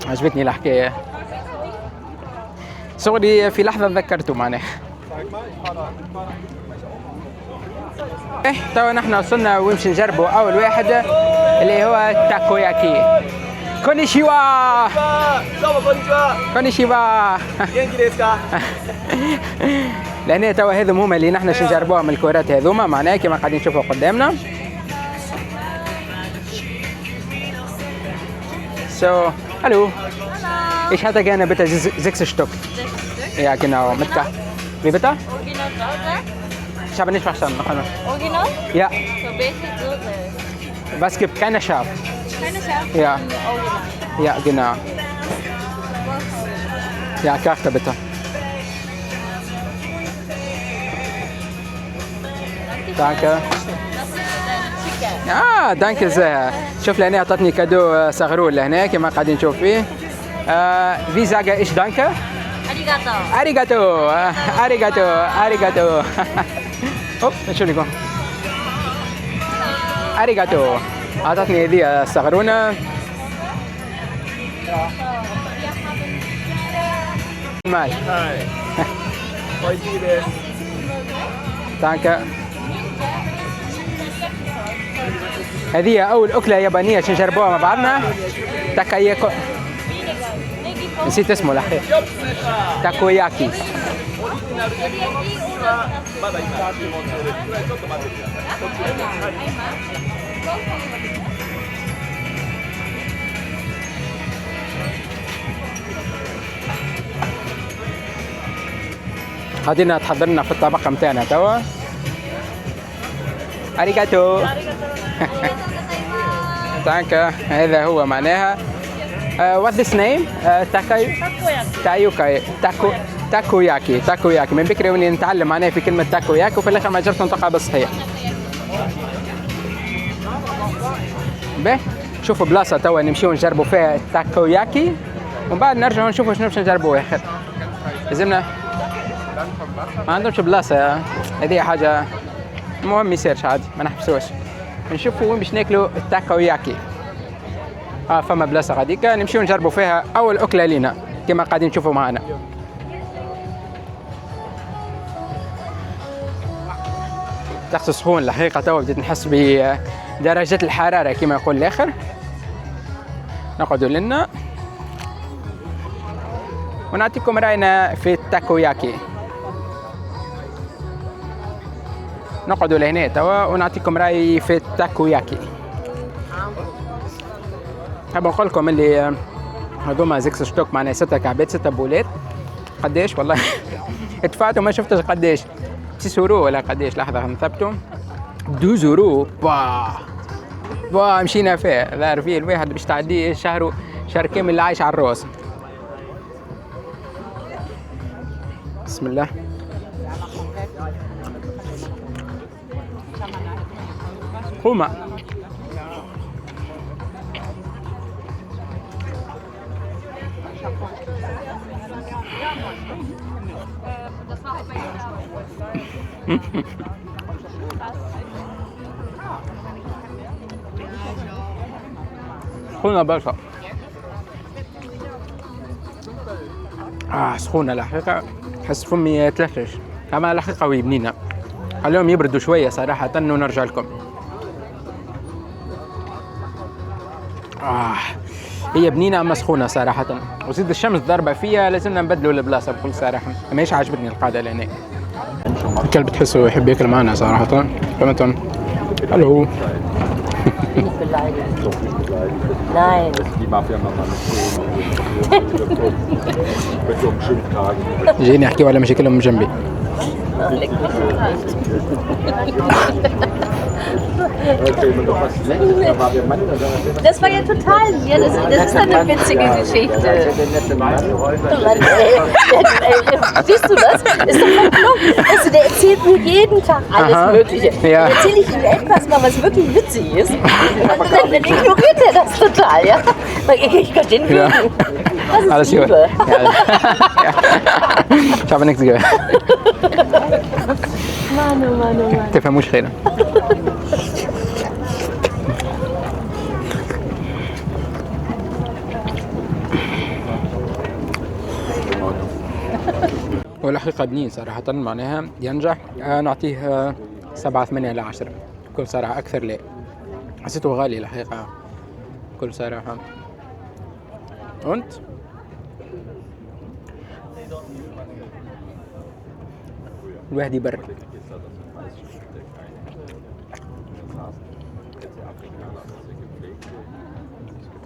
عجبتني الحكاية صغري في لحظة تذكرته معناه. توا نحن وصلنا ونمشي نجربوا أول واحد اللي هو تاكوياكي. كونيشيوا كونيشيوا لأن توا هذم هما اللي نحن نجربوها من الكرات هذوما معناه كما قاعدين نشوفوا قدامنا. So, hallo. Ich hätte gerne bitte 6 Stück. Ja, genau. Mit Wie bitte? Original Burger? Ich habe nicht verstanden. Original? Ja. So welche Soße? Was gibt keine Schaf? Keine Schaf? Ja. Original. Ja, genau. Ja, Karte bitte. Danke. دانك sehr. شوف لهنا عطتني كادو صغرول لهنا كما قاعدين نشوف فيه. في زاغا ايش دانكا؟ اريغاتو. اريغاتو. اوب شو نقول؟ اريغاتو. عطتني هذه صغرونه. مال. دانكا. هذه أول أكلة يابانية نجربوها مع بعضنا. تاكاياكو نسيت اسمه الحقيقة. تاكوياكي. هادينا تحضرنا في الطبق متاعنا توا. أريغاتو. تانكا. هذا هو معناها. What's this name? تاكوياكي. من بكري وني نتعلم معناها في كلمة تاكوياكي وفي الآخر ما جربت نطقها بالصحيح. به شوفوا بلاصة توا نمشيو نجربوا فيها التاكوياكي ومن بعد نرجعوا نشوفوا شنو باش نجربوا آخر. لازمنا ما عندهمش بلاصة. هذه حاجة المهم يصيرش عادي ما نحبسوش. نشوفوا وين باش ناكلوا التاكوياكي. فما بلاصه غاديك نمشيو نجربوا فيها اول اكله لينا كما قاعدين تشوفوا معنا. طقس سخون الحقيقه توا بديت نحس بدرجه الحراره كما يقول الاخر. نقعدوا لنا ونعطيكم راينا في التاكوياكي. نقعدوا لهنا توا ونعطيكم رايي في التاكوياكي. حاب نقول لكم اللي هذوما 6 شتوك معناها 6 كعبات 6 بولات. قداش والله ادفعت وما شفتش قداش. 6 يورو ولا قداش؟ لحظه نثبتوا 12 يورو. با مشينا فيه ظهر فيه الواحد باش تعديه شهر كامل اللي عايش على الراس. بسم الله. هما سخونة برشا. سخونة الحقيقة. حس فمي يتلفش أما الحقيقة قوي بنينة. خليهم يبردوا شوية صراحة ونرجع لكم. هي بنينة أما سخونة صراحة وزيد الشمس ضربة فيها لازمنا نبدلوا البلاصة بكل صراحة. ماهيش عجبتني القعدة لهنا. الكلب تحسه يحب ياكل معنا صراحة. فهمتم؟ الو. Nein. Die Mafia-Mama mit so einem Schimpftag. جايين يحكيوا على مشاكلهم من جنبي. Das war ja total, ja, das ist eine witzige Geschichte. Siehst du das? Ist doch voll klug. Also der erzählt mir jeden Tag alles Mögliche. Ja. Dann erzähle ich ihm etwas mal, was wirklich witzig ist. Und dann ignoriert er das total, ja. Ich kann den Lügen. Das ist Alles Liebe. gut. Ja. مش عارف انك تجيبها. Mann. تفهموش خيرا. والحقيقة بنين صراحة معناها ينجح. نعطيه 7/8/10 بكل صراحة. أكثر لا، حسيته غالي الحقيقة بكل صراحة. وانت؟ الواحد يبرد.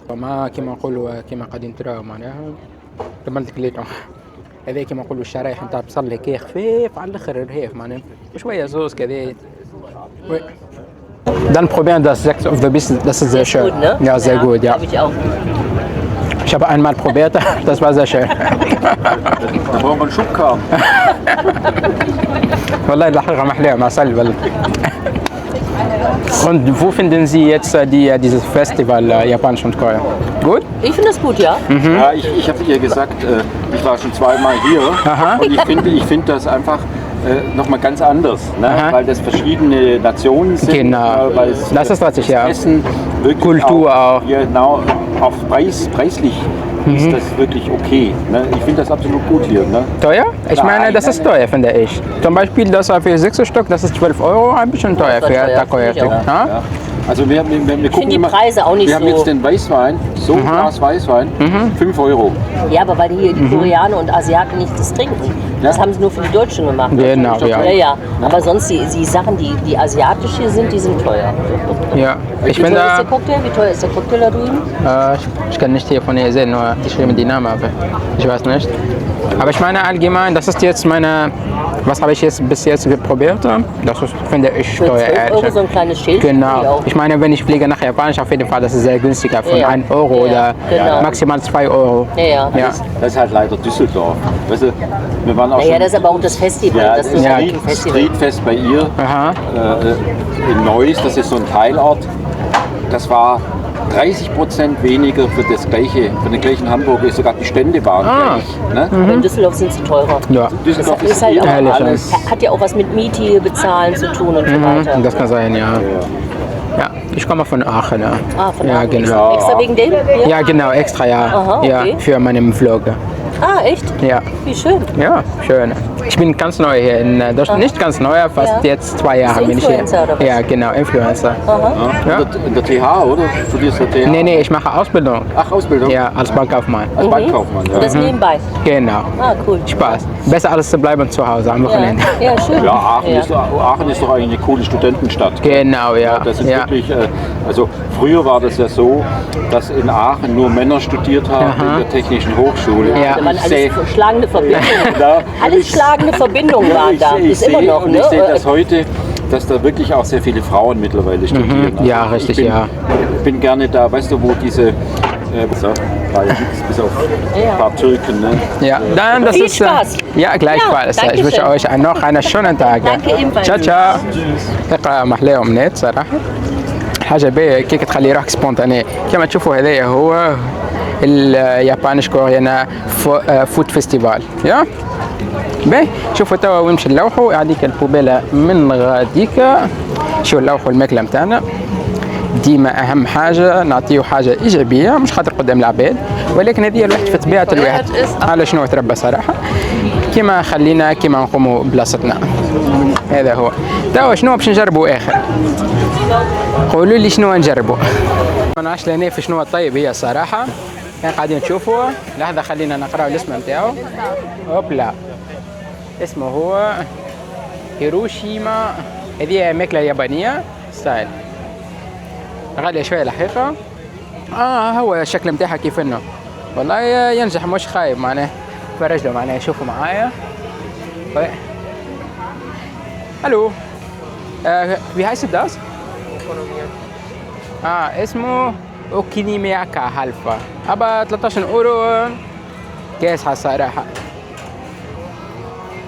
وما كما نقولوا كما قاعدين تراو معناها كملت كليتهم. هذا كما نقولوا الشرايح نتاع بصل هكا خفيف على الاخر رهيف معناها وشويه زوز كذا. Dann probieren das Sekt of the Beast, das ist sehr schön. Gut, ne? Ja, sehr gut, ja. Hab ich auch. Ich habe einmal probiert, das war sehr schön. Da brauchen wir einen Schubkarren. والله الحقيقة محلية مع سلب. Und wo finden Sie jetzt dieses Festival Japanisch und Korea? Gut? Ich finde das gut, ja. Ja, ich habe ihr gesagt, ich war schon zweimal hier. Aha. Und ich finde das einfach nochmal ganz anders, ne? Aha. Weil das verschiedene Nationen sind. Genau. Weil es, Das ist was ich, ja. Essen wirklich Kultur auch. Genau, auch preislich ist das wirklich okay. Ne? Ich finde das absolut gut hier. Ne? Teuer? Ich meine, Nein, das ist teuer, finde ich. Zum Beispiel das für 6 Stück, das ist 12 €, ein bisschen teuer Das für war teuer, Takoyaki. finde ich auch. Ja? Also wir gucken die immer, Preise auch nicht wir haben so- jetzt den Weißwein, so ein Glas Weißwein, 5 €. Ja, aber weil hier die Koreaner und Asiaten nicht das trinken. Das haben sie nur für die Deutschen gemacht. Genau, ja. Ja. Aber sonst die Sachen, die asiatisch hier sind, die sind teuer. Ja. Ich Wie finde, teuer ist der Cocktail? Wie teuer ist der Cocktail da drüben? ich kann nicht hier von ihr sehen, nur geschrieben die Namen, aber ich weiß nicht. Aber ich meine allgemein, das ist jetzt meine, was habe ich jetzt bis jetzt probiert? Das ist, finde ich Für teuer, 12 ehrlich. € so ein kleines Schild. Genau. Ich meine, wenn ich fliege nach Japanisch, auf jeden Fall, das ist sehr günstiger, von Ja. 1 € Ja, oder genau. maximal 2 €. Ja. Ja. Das ist halt leider Düsseldorf. Weißt du, wir waren auch Naja, schon, das ist aber auch das Festival. ja, das das ist Ja. ein Festival. Streetfest bei ihr Aha. in Neuss, das ist so ein Teilort. Das war 30% weniger für den gleichen Hamburger, sogar die Stände waren gleich. Ne? Aber in Düsseldorf sind sie teurer. Ja. Düsseldorf Das ist halt auch Ehrlich, alles. Hat ja auch was mit Miete hier bezahlen zu tun und so weiter. Das kann sein, ja. Ja, ich komme von Aachen. Ja, Von ja Aachen. genau. Extra wegen dem? Ja, genau, extra, ja. Aha, okay. Ja, für meinen Vlog. Ah, echt? Ja. Wie schön. Ja, schön. Ich bin ganz neu hier in Deutschland. Nicht ganz neu, fast Ja. jetzt 2 Jahre Bist du bin ich hier. Influencer oder was? Ja, genau, Influencer. Ja. In der TH, oder? Studierst du TH? Nee, ich mache Ausbildung. Ach, Ausbildung? Ja, als Bankkaufmann. Als Bankkaufmann, ja. Und das nebenbei. Genau. Ah, cool. Spaß. Besser alles zu bleiben zu Hause am Wochenende. Ja, schön. Ja, Aachen ist doch eigentlich eine coole Studentenstadt. Genau, ja. Das sind Ja. wirklich, also früher war das ja so, dass in Aachen nur Männer studiert haben in der Technischen Hochschule. Ja. Da waren Ich sehe- alles schlagende Verbindungen. Ja, Alles schlagende Verbindungen waren da. ich Ist immer sehe, noch, und ne? ich sehe das heute, dass da wirklich auch sehr viele Frauen mittlerweile studieren. Also Ja, richtig, ich bin, ja. bin gerne da, weißt du, wo diese, so, war ja nichts, bis auf ein paar Türken, ne? Ja, dann das Viel ist. Spaß. Ja, gleichfalls. Ja, ich wünsche danke euch noch einen schönen Tag. Danke ebenfalls. ciao ciao. ثقة محلية ومنات صراحة. حاجة باهية كيك تخلي روحك سبونتاني. كما تشوفوا هذايا هو اليابانيش كوريانا فود فيستيفال. يا باهي شوفوا توا وين نمشي نلوحوا هذيك البوبيلة من غاديك. شو نلوحوا الماكلة نتاعنا. ديما اهم حاجه نعطيو حاجه ايجابيه مش خاطر قدام العباد ولكن هذه الواحد في طبيعه الواحد على شنو تربى صراحه كيما خلينا كيما نقوموا بلاصتنا. هذا هو توا شنو باش نجربوا اخر قولوا لي شنو نجربوا. ما نعرفش لهنا في شنو الطيب هي صراحه كان قاعدين تشوفوا لحظه خلينا نقراو الاسم نتاعو. هوبلا اسمه هو هيروشيما. هذه ماكله يابانيه ستايل غالية شوية الحقيقة. هو الشكل متاعها كيف انه والله ينجح مش خايب معناه. فرج له معناه شوفوا معايا. الو wie heißt das? اسمه اوكينيمياكا هالفا ابا 13 اورو كاسحة صراحة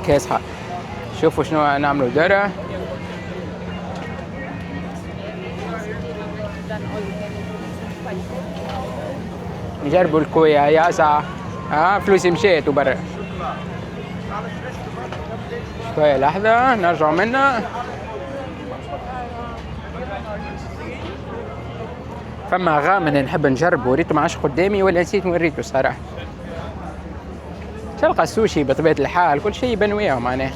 كاسحة. شوفوا شنو نعملوا درة. نجربوا الكويا يا ساعة. فلوسي مشيت وبرا. شوية لحظة نرجع منها. فما غامن نحب نجربه، وريته ما عادش قدامي ولا نسيت نوريته صراحة. تلقى السوشي بطبيعة الحال كل شيء بنويه معناه،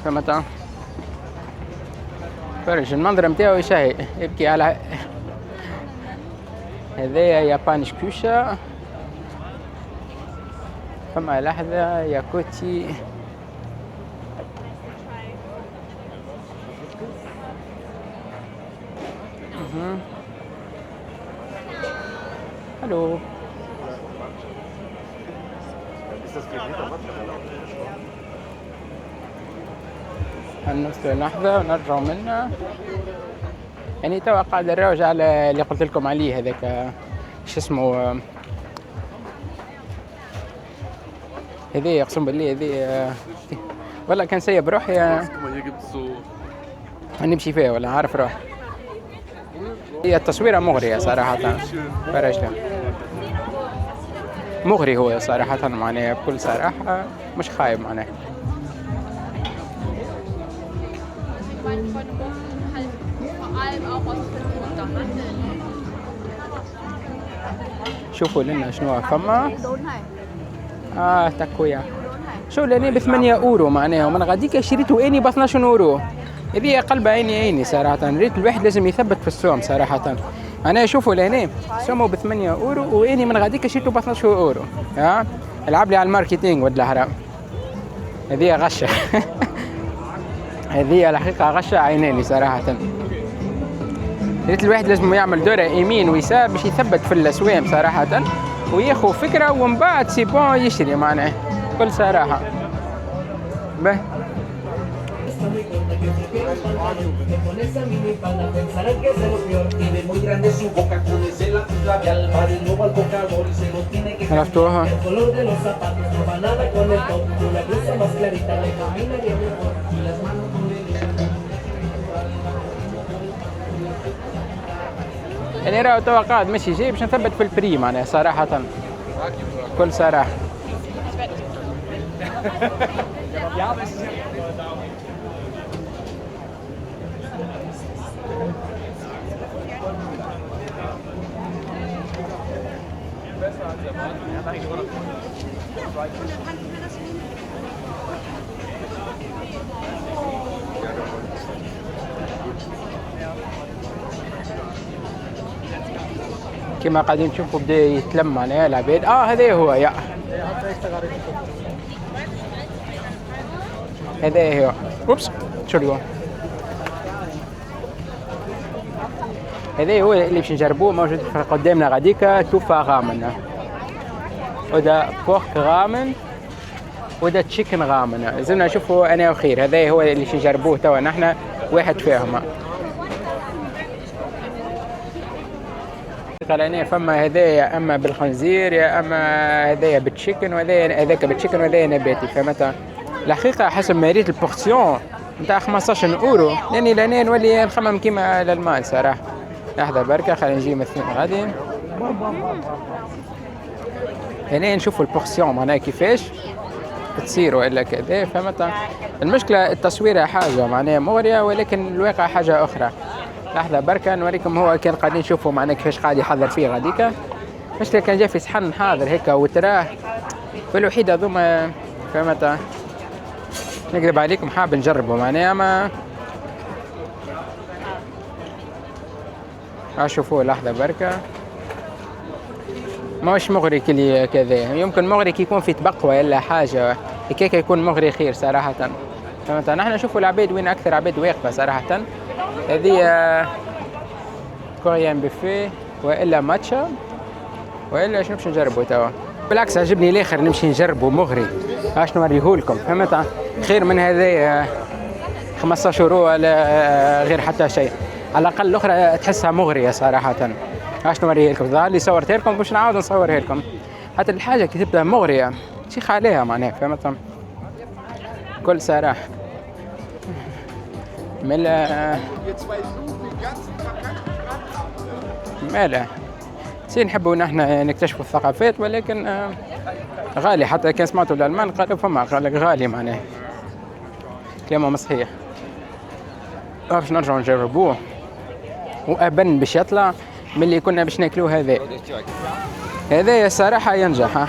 فهمت؟ فرج المنظر متاعو يشهي يبكي على هذايا يابانش كوشا. فما لحظة ياكوتي الو هنوصل لحظة ونرجع منها. يعني توا قاعد نراجع على اللي قلت لكم عليه هذاك شو اسمه هذي، اقسم بالله هذي والله كان سيب روحي نمشي فيها ولا عارف روح. هي التصويرة مغرية صراحة، فرجنا مغري هو صراحة معناه بكل صراحة، مش خايب معناه. شوفوا لنا شنو فما. تاكويا شو لاني ب8 اورو معناها، ومن غاديك شريته اني ب12 اورو. هذه قلب عيني صراحة، ريت الواحد لازم يثبت في السوم صراحة. انا شوفوا لاني سومه ب8 اورو واني من غاديك شريته ب12 اورو. العب لي على الماركتينغ ولد الحرام. هذه غشة هذه الحقيقة غشة عيناني صراحة. ريت الواحد لازم يعمل دورة يمين ويسار باش يثبت في الاسوام صراحة، وياخذ فكرة ومن بعد سي بون يشري معناه بكل صراحة. به عرفتوها. يعني راهو توا قاعد ماشي جاي باش نثبت في البري معناها صراحة بكل صراحة. كما قاعدين تشوفوا بدا يتلم عليها العباد. هذا هو يا هذا هو اوبس شو هذا هو اللي باش نجربوه، موجود قدامنا غاديكا. توفا غامن، ودا بورك غامن، ودا تشيكن غامن. لازمنا نشوفوا انا وخير. هذا هو اللي باش نجربوه توا نحن واحد فيهم. قال فما هذايا اما بالخنزير يا اما هذايا بالتشيكن، وهذاك بالتشيكن وهذايا نباتي. فهمت؟ الحقيقه حسب ما ريت البورسيون نتاع 15 اورو، لاني لاني نولي نخمم كيما الالمان صراحه. لحظه بركه خلينا نجي مثلا غادي هنا نشوفوا البورسيون معناها كيفاش تصير والا كذا. فهمت؟ المشكله التصويره حاجه معناها مغريه، ولكن الواقع حاجه اخرى. لحظة بركة نوريكم. هو كان قاعدين نشوفوا معناه كيفاش قاعد يحضر فيه غاديكا. مشكلة كان جا في صحن حاضر هيك وتراه فالوحيدة ذوما. فهمت؟ نقلب عليكم حاب نجربه معناها ما شوفوه. لحظة بركة ماهوش مغري كلي كذا، يمكن مغري كي يكون في تبقوة إلا حاجة هيك يكون مغري خير صراحة. فهمت؟ نحن نشوفوا العباد وين أكثر عباد واقفة صراحة. هذه كوريان بوفيه والا ماتشا والا شنو باش نجربوا توا. بالعكس عجبني الاخر نمشي نجربوا مغري. اش نوريهولكم. فهمت؟ خير من هذا 15 يورو ولا غير حتى شيء. على الاقل الاخرى تحسها مغريه صراحه. اش نوريه لكم. ظهر لي صورتها لكم باش نعاود نصورها لكم. حتى الحاجه كي تبدا مغريه شيخ عليها معناها. فهمت؟ كل صراحه مالا سي نحبوا نحن نكتشفوا الثقافات، ولكن غالي. حتى كان سمعتوا الالمان قالوا فما قال لك غالي معناه. كلامه صحيح. باش نرجعوا نجربوه وأبن باش يطلع من اللي كنا باش ناكلوه. هذا الصراحة ينجح.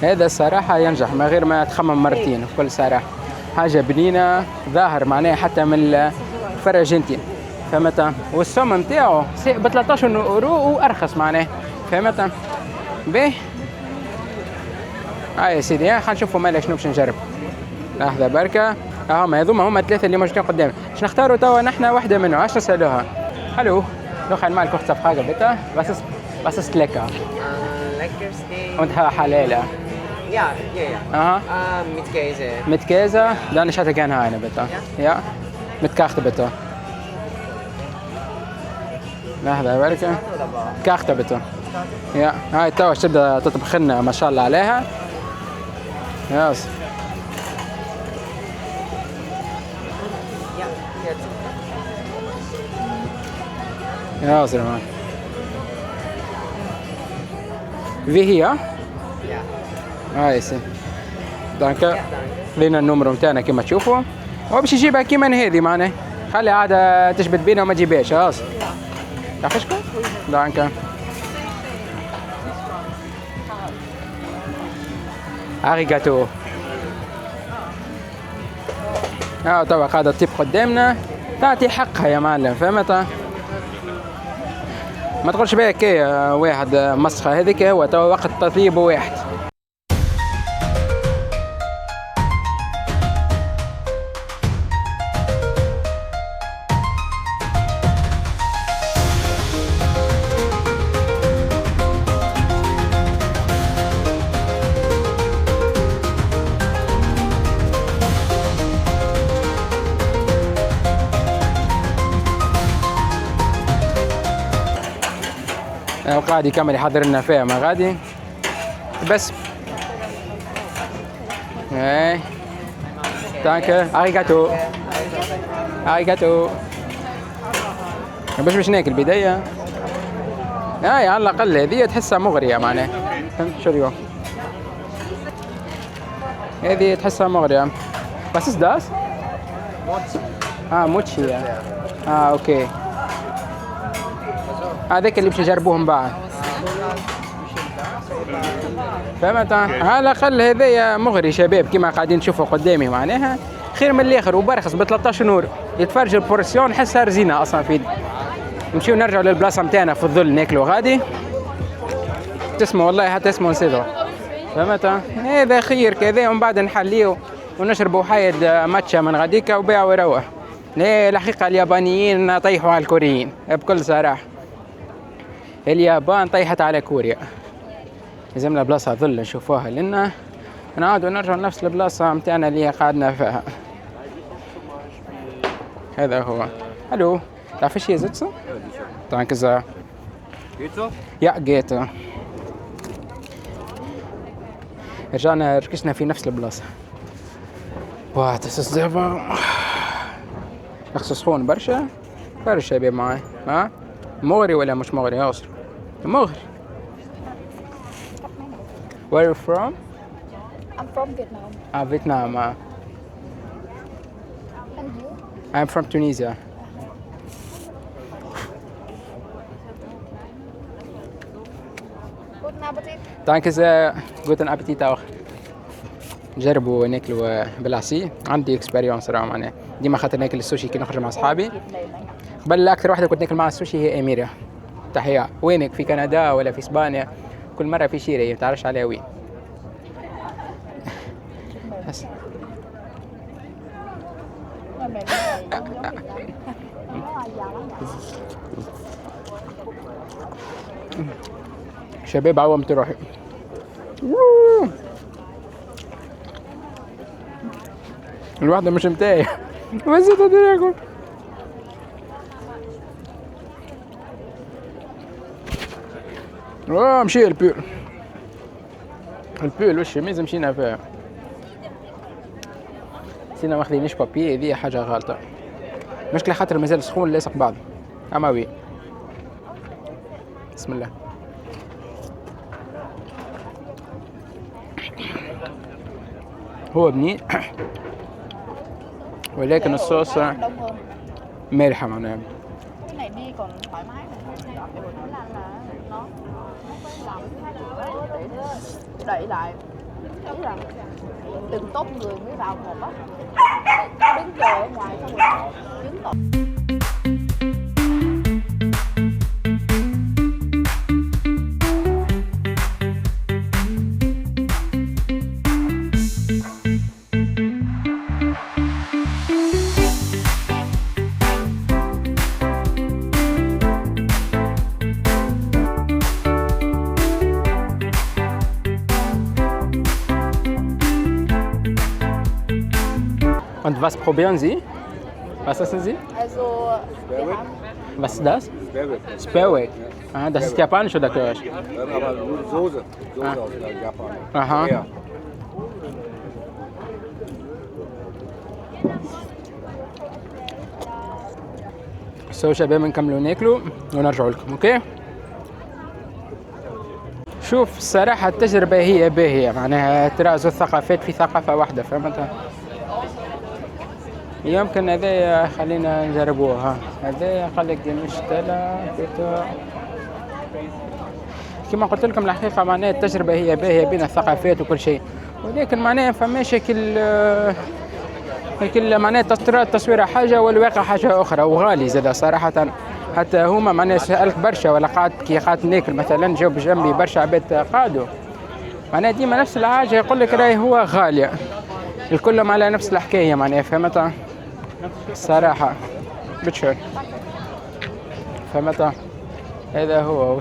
هذا الصراحة ينجح من غير ما تخمم مرتين بكل صراحة. حاجة بنينة ظاهر معناها حتى من الفرج انتي فهمت. والسم نتاعو ب 13 اورو وارخص معناه فهمت. باهي يا سيدي خلينا نشوفوا مالا شنو باش نجرب. لحظة بركة. هذوما هما ثلاثة اللي موجودين قدامي. باش نختاروا توا نحن واحدة منهم. عاش نسألوها. Hallo, noch einmal kurze Frage bitte. Was ist lecker? Leckerste. Und halal? Ja. Aha. Mit Käse. Mit Käse? Dann ich hätte gerne eine bitte. Ja? Mit Karte bitte. لحظة بركة. كاختة bitte. Ja, هاي توا تبدأ تطبخ لنا ما شاء الله عليها. ياس. Ja, Salman. Wie hier? Ja. يسي. دانكا. لينا النمرو نتاعنا كيما تشوفوا. وباش يجيبها كيما هذه معناها. خلي عادة تجبد بينا وما تجيبهاش خلاص. تعرفشكو؟ دانكا. أريغاتو. توا قاعدة الطيب قدامنا. تعطي حقها يا معلم فهمت؟ ما تقولش بيك كي واحد مسخة هذيك هو توا وقت تطيب واحد. وقاعد يكمل يحضر لنا فيها ما غادي بس. ايه دانكه اريغاتو باش ناكل بداية. على الاقل هذه تحسها مغرية معناها شو اليوم هذه تحسها مغرية. بس is das؟ موتشي. اوكي هذاك اللي باش نجربوه من بعد فهمت. على الاقل هذايا مغري شباب كيما قاعدين تشوفوا قدامي معناها خير من الاخر وبرخص ب 13 نور. يتفرج البورسيون نحسها رزينه اصلا في نمشيو نرجعوا للبلاصه نتاعنا في الظل ناكلوا غادي. تسمع والله حتى اسمه نسيتو فهمت. هذا خير كذا ومن بعد نحليو ونشربوا حايد ماتشا من غاديك وبيع ويروح. لا الحقيقه اليابانيين طيحوا على الكوريين بكل صراحه. اليابان طيحت على كوريا. لازمنا بلاصة ظل نشوفوها لنا نعاودوا نرجعوا لنفس البلاصة متاعنا اللي قعدنا فيها. هذا هو. الو تعرف ايش هي زيتسو؟ Danke sehr. Geht so? Ja, geht. رجعنا ركشنا في نفس البلاصة. واه تحس زعما شخص سخون برشا شباب معاي. مغري ولا مش مغري ياسر؟ مغري. Where are you from? I'm from Vietnam. Vietnam. And you? I'm from Tunisia. Guten Appetit. Danke sehr. Guten Appetit auch. نجربوا ناكلوا بالعصي. عندي اكسبيريونس راه معناها ديما خاطر ناكل السوشي كي نخرج مع اصحابي. قبل اكثر واحده كنت ناكل مع السوشي هي اميره. تحيه. وينك في كندا ولا في اسبانيا؟ كل مره في شيري ما تعرفش عليها وين. شباب عومت روحي. الواحدة مش متاعي بس تقدر اكل. مشي البول والشميز مشينا فيها. سينا ماخذينيش بابي هذه حاجة غلطة. مشكلة خاطر مازال سخون لاصق بعض. اما وي بسم الله. هو بنين ولكن الصوص Đông hơn. مالحة معناها. Cái này đi còn thoải mái này. Thái Lan là nó làm để đẩy lại. Ý là từng tốt người mới vào một á. Đứng chờ ở ngoài xong rồi chứng tỏ. Und was probieren Sie? Was essen Sie? Also, wir haben Was ist das? Sperweg. Ah, das ist japanisch oder türkisch? Aber Soße. Soße aus Japan. Aha. Ja. سو شباب نكملوا ناكلوا ونرجعوا لكم. اوكي. شوف الصراحة التجربة هي باهية معناها ترازوا الثقافات في ثقافة واحدة فهمت. يمكن هذا خلينا نجربوها. هذا خليك مشتلة كما قلت لكم الحقيقة معناها التجربة هي باهية بين الثقافات وكل شيء ولكن معناها فماش كل معناها التصوير حاجة والواقع حاجة أخرى وغالي زاد صراحة. حتى هما معناها سألت برشا ولا قعدت ناكل مثلا جاوب جنبي برشا عباد قعدوا معناها ديما نفس الحاجة يقول لك راهي هو غالي الكلهم على نفس الحكاية معناها فهمت الصراحة بتشوف فهمت. هذا هو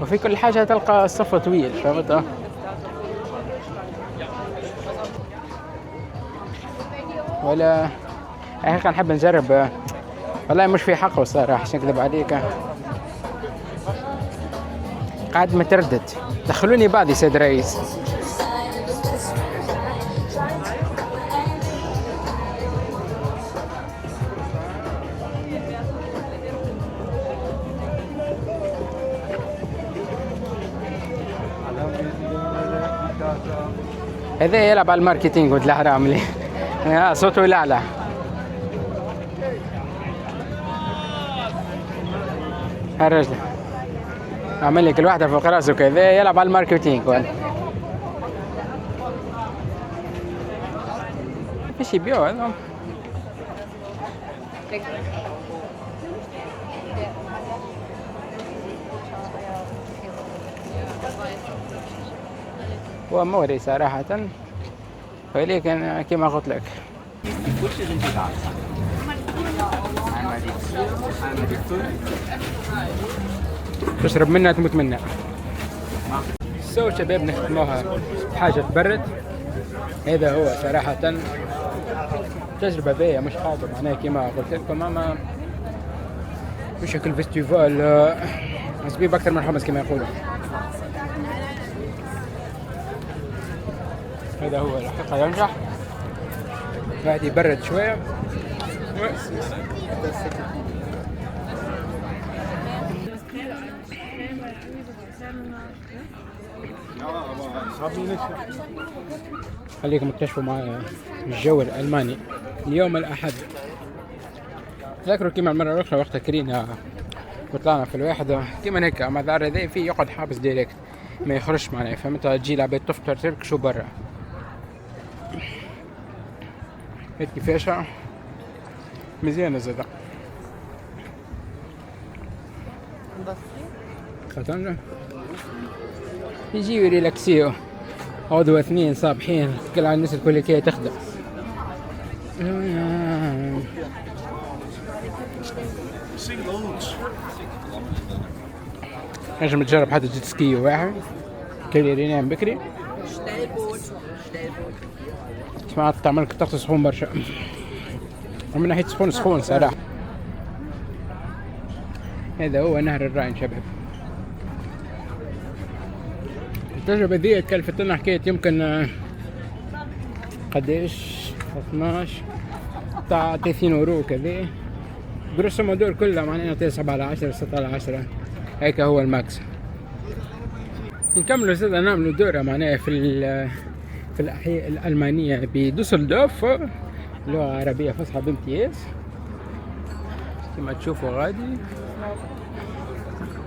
وفي كل حاجة تلقى الصف طويل فهمت. ولا حقيقة نحب نجرب والله مش في حقه الصراحة عشان نكذب عليك قاعد متردد. دخلوني بعض يا سيد رئيس. هذا يلعب على الماركتينج ولد الحرام لي صوته الأعلى. الرجل عمل لك الواحدة فوق راسه كذا يلعب على الماركتينج ايش يبيعوا هذا؟ هو موري صراحة ولكن كما قلت لك تشرب منها تموت منها. سو شباب نختموها حاجة تبرد. هذا هو صراحة تجربة باهية مش حاجة معناها كما قلت لكم اما مش هيك الفيستيفال مسبيب أكثر من حمص كما يقولوا. هذا هو الحقيقة ينجح بعد يبرد شوية خليكم اكتشفوا معايا الجو الألماني اليوم الأحد. ذكروا كما المرة الأخرى وقت كرينا وطلعنا في الواحدة كما هيك أما ذا ذا فيه يقعد حابس ديريكت ما يخرجش معناه فهمت. تجي العباد تفطر تركشوا برا هيك كيفاش مزيانة زادا خاطرنا يجيو ريلاكسيو عضو اثنين صابحين كل الناس الكل كي تخدم. نجم تجرب حتى جيت سكي واحد كي ينام بكري سمعت تعمل كتر سخون برشا ومن ناحية سخون صراحة. هذا هو نهر الراين شباب. التجربة ذي كلفت لنا حكاية يمكن قديش 12 تاع 30 يورو كذا جروس مودور كلها معناها 7 على 10 6 على 10 هيك هو الماكس. نكملوا زاد نعملوا دورة معناها في في الأحياء الألمانية بدوسلدورف، لغة عربية فصحى بامتياز كما تشوفوا غادي.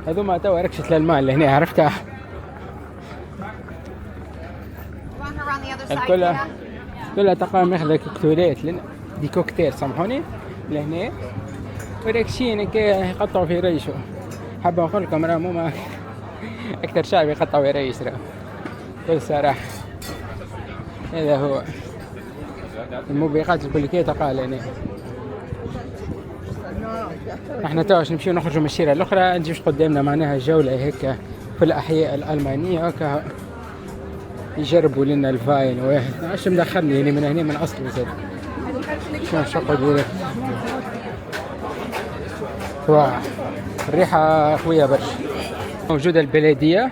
هذوما توا ركشة الألمان اللي هنا عرفتها. كلها تقام ناخذ كوكتيلات دي كوكتيل سامحوني لهنا وركشين يقطعوا في ريشو. حابة نقول لكم راه مو أكثر شعب يقطعوا في ريش راه بكل صراحة. هذا هو الموبقات الكليكية قال هنا. احنا تواش نمشيو نخرجوا من الشارع الأخرى نجيش قدامنا معناها جولة هيك في الأحياء الألمانية هكا يجربوا لنا الفاين واحد. عاش مدخلني يعني من هنا من أصله زاد شنو شقوا ديالك. الريحة قوية برشا. موجودة البلدية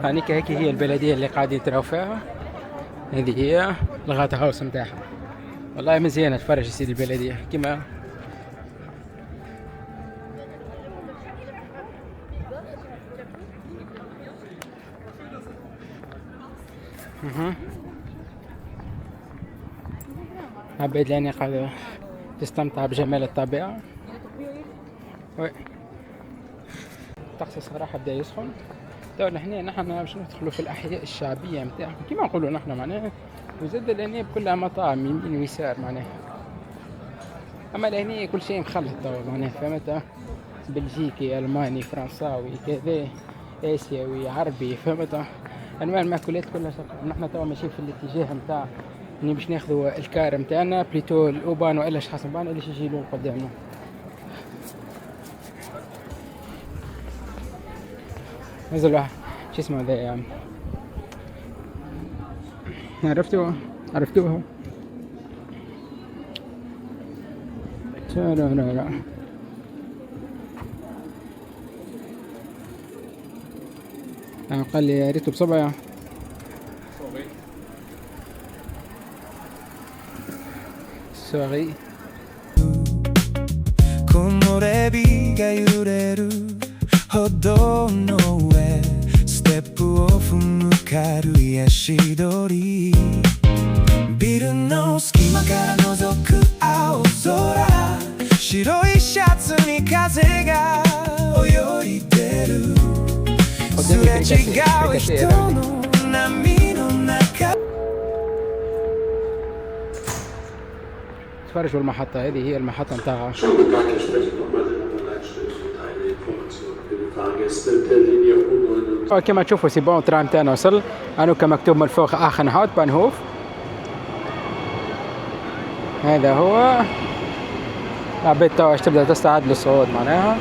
هانيك هيك هي البلدية اللي قاعدين تراو فيها. هذه هي الغاتا هاوس متاعها. والله مزيانة تفرج سيدي البلدية كما عبيد لاني قاعد تستمتع بجمال الطبيعة. الطقس صراحة بدا يسخن. تو هنا نحن باش ندخلوا في الأحياء الشعبية متاعهم كما نقولوا نحن معناها. وزاد لهنا بكلها مطاعم يمين ويسار معناها. أما لهنا كل شيء مخلط توا معناها فهمت. بلجيكي ألماني فرنساوي كذا آسيوي عربي فهمت. أنواع المأكولات كلها نحن توا ماشيين في الاتجاه متاع إني باش ناخذوا الكار متاعنا بليتو الأوبان وإلا شحصبان اللي يجيلون قدامنا. نزل واحد شو اسمه ذا يعني. عرفتوه لا قال لي يا ريته بصبعي. سوري木漏れ日が揺れる歩道の上ステップを踏む軽い足取りビルの隙間から覗く青空白いシャツに風が泳いでるすれ違う人の波の中تفرجوا المحطة. هذه هي المحطة متاعها. كما تشوفوا سيبون ترام تاعنا وصل. أنا كما مكتوب من فوق آخنهاوت بانهوف. هذا هو. عبيد توا تبدأ تستعد للصعود معناها.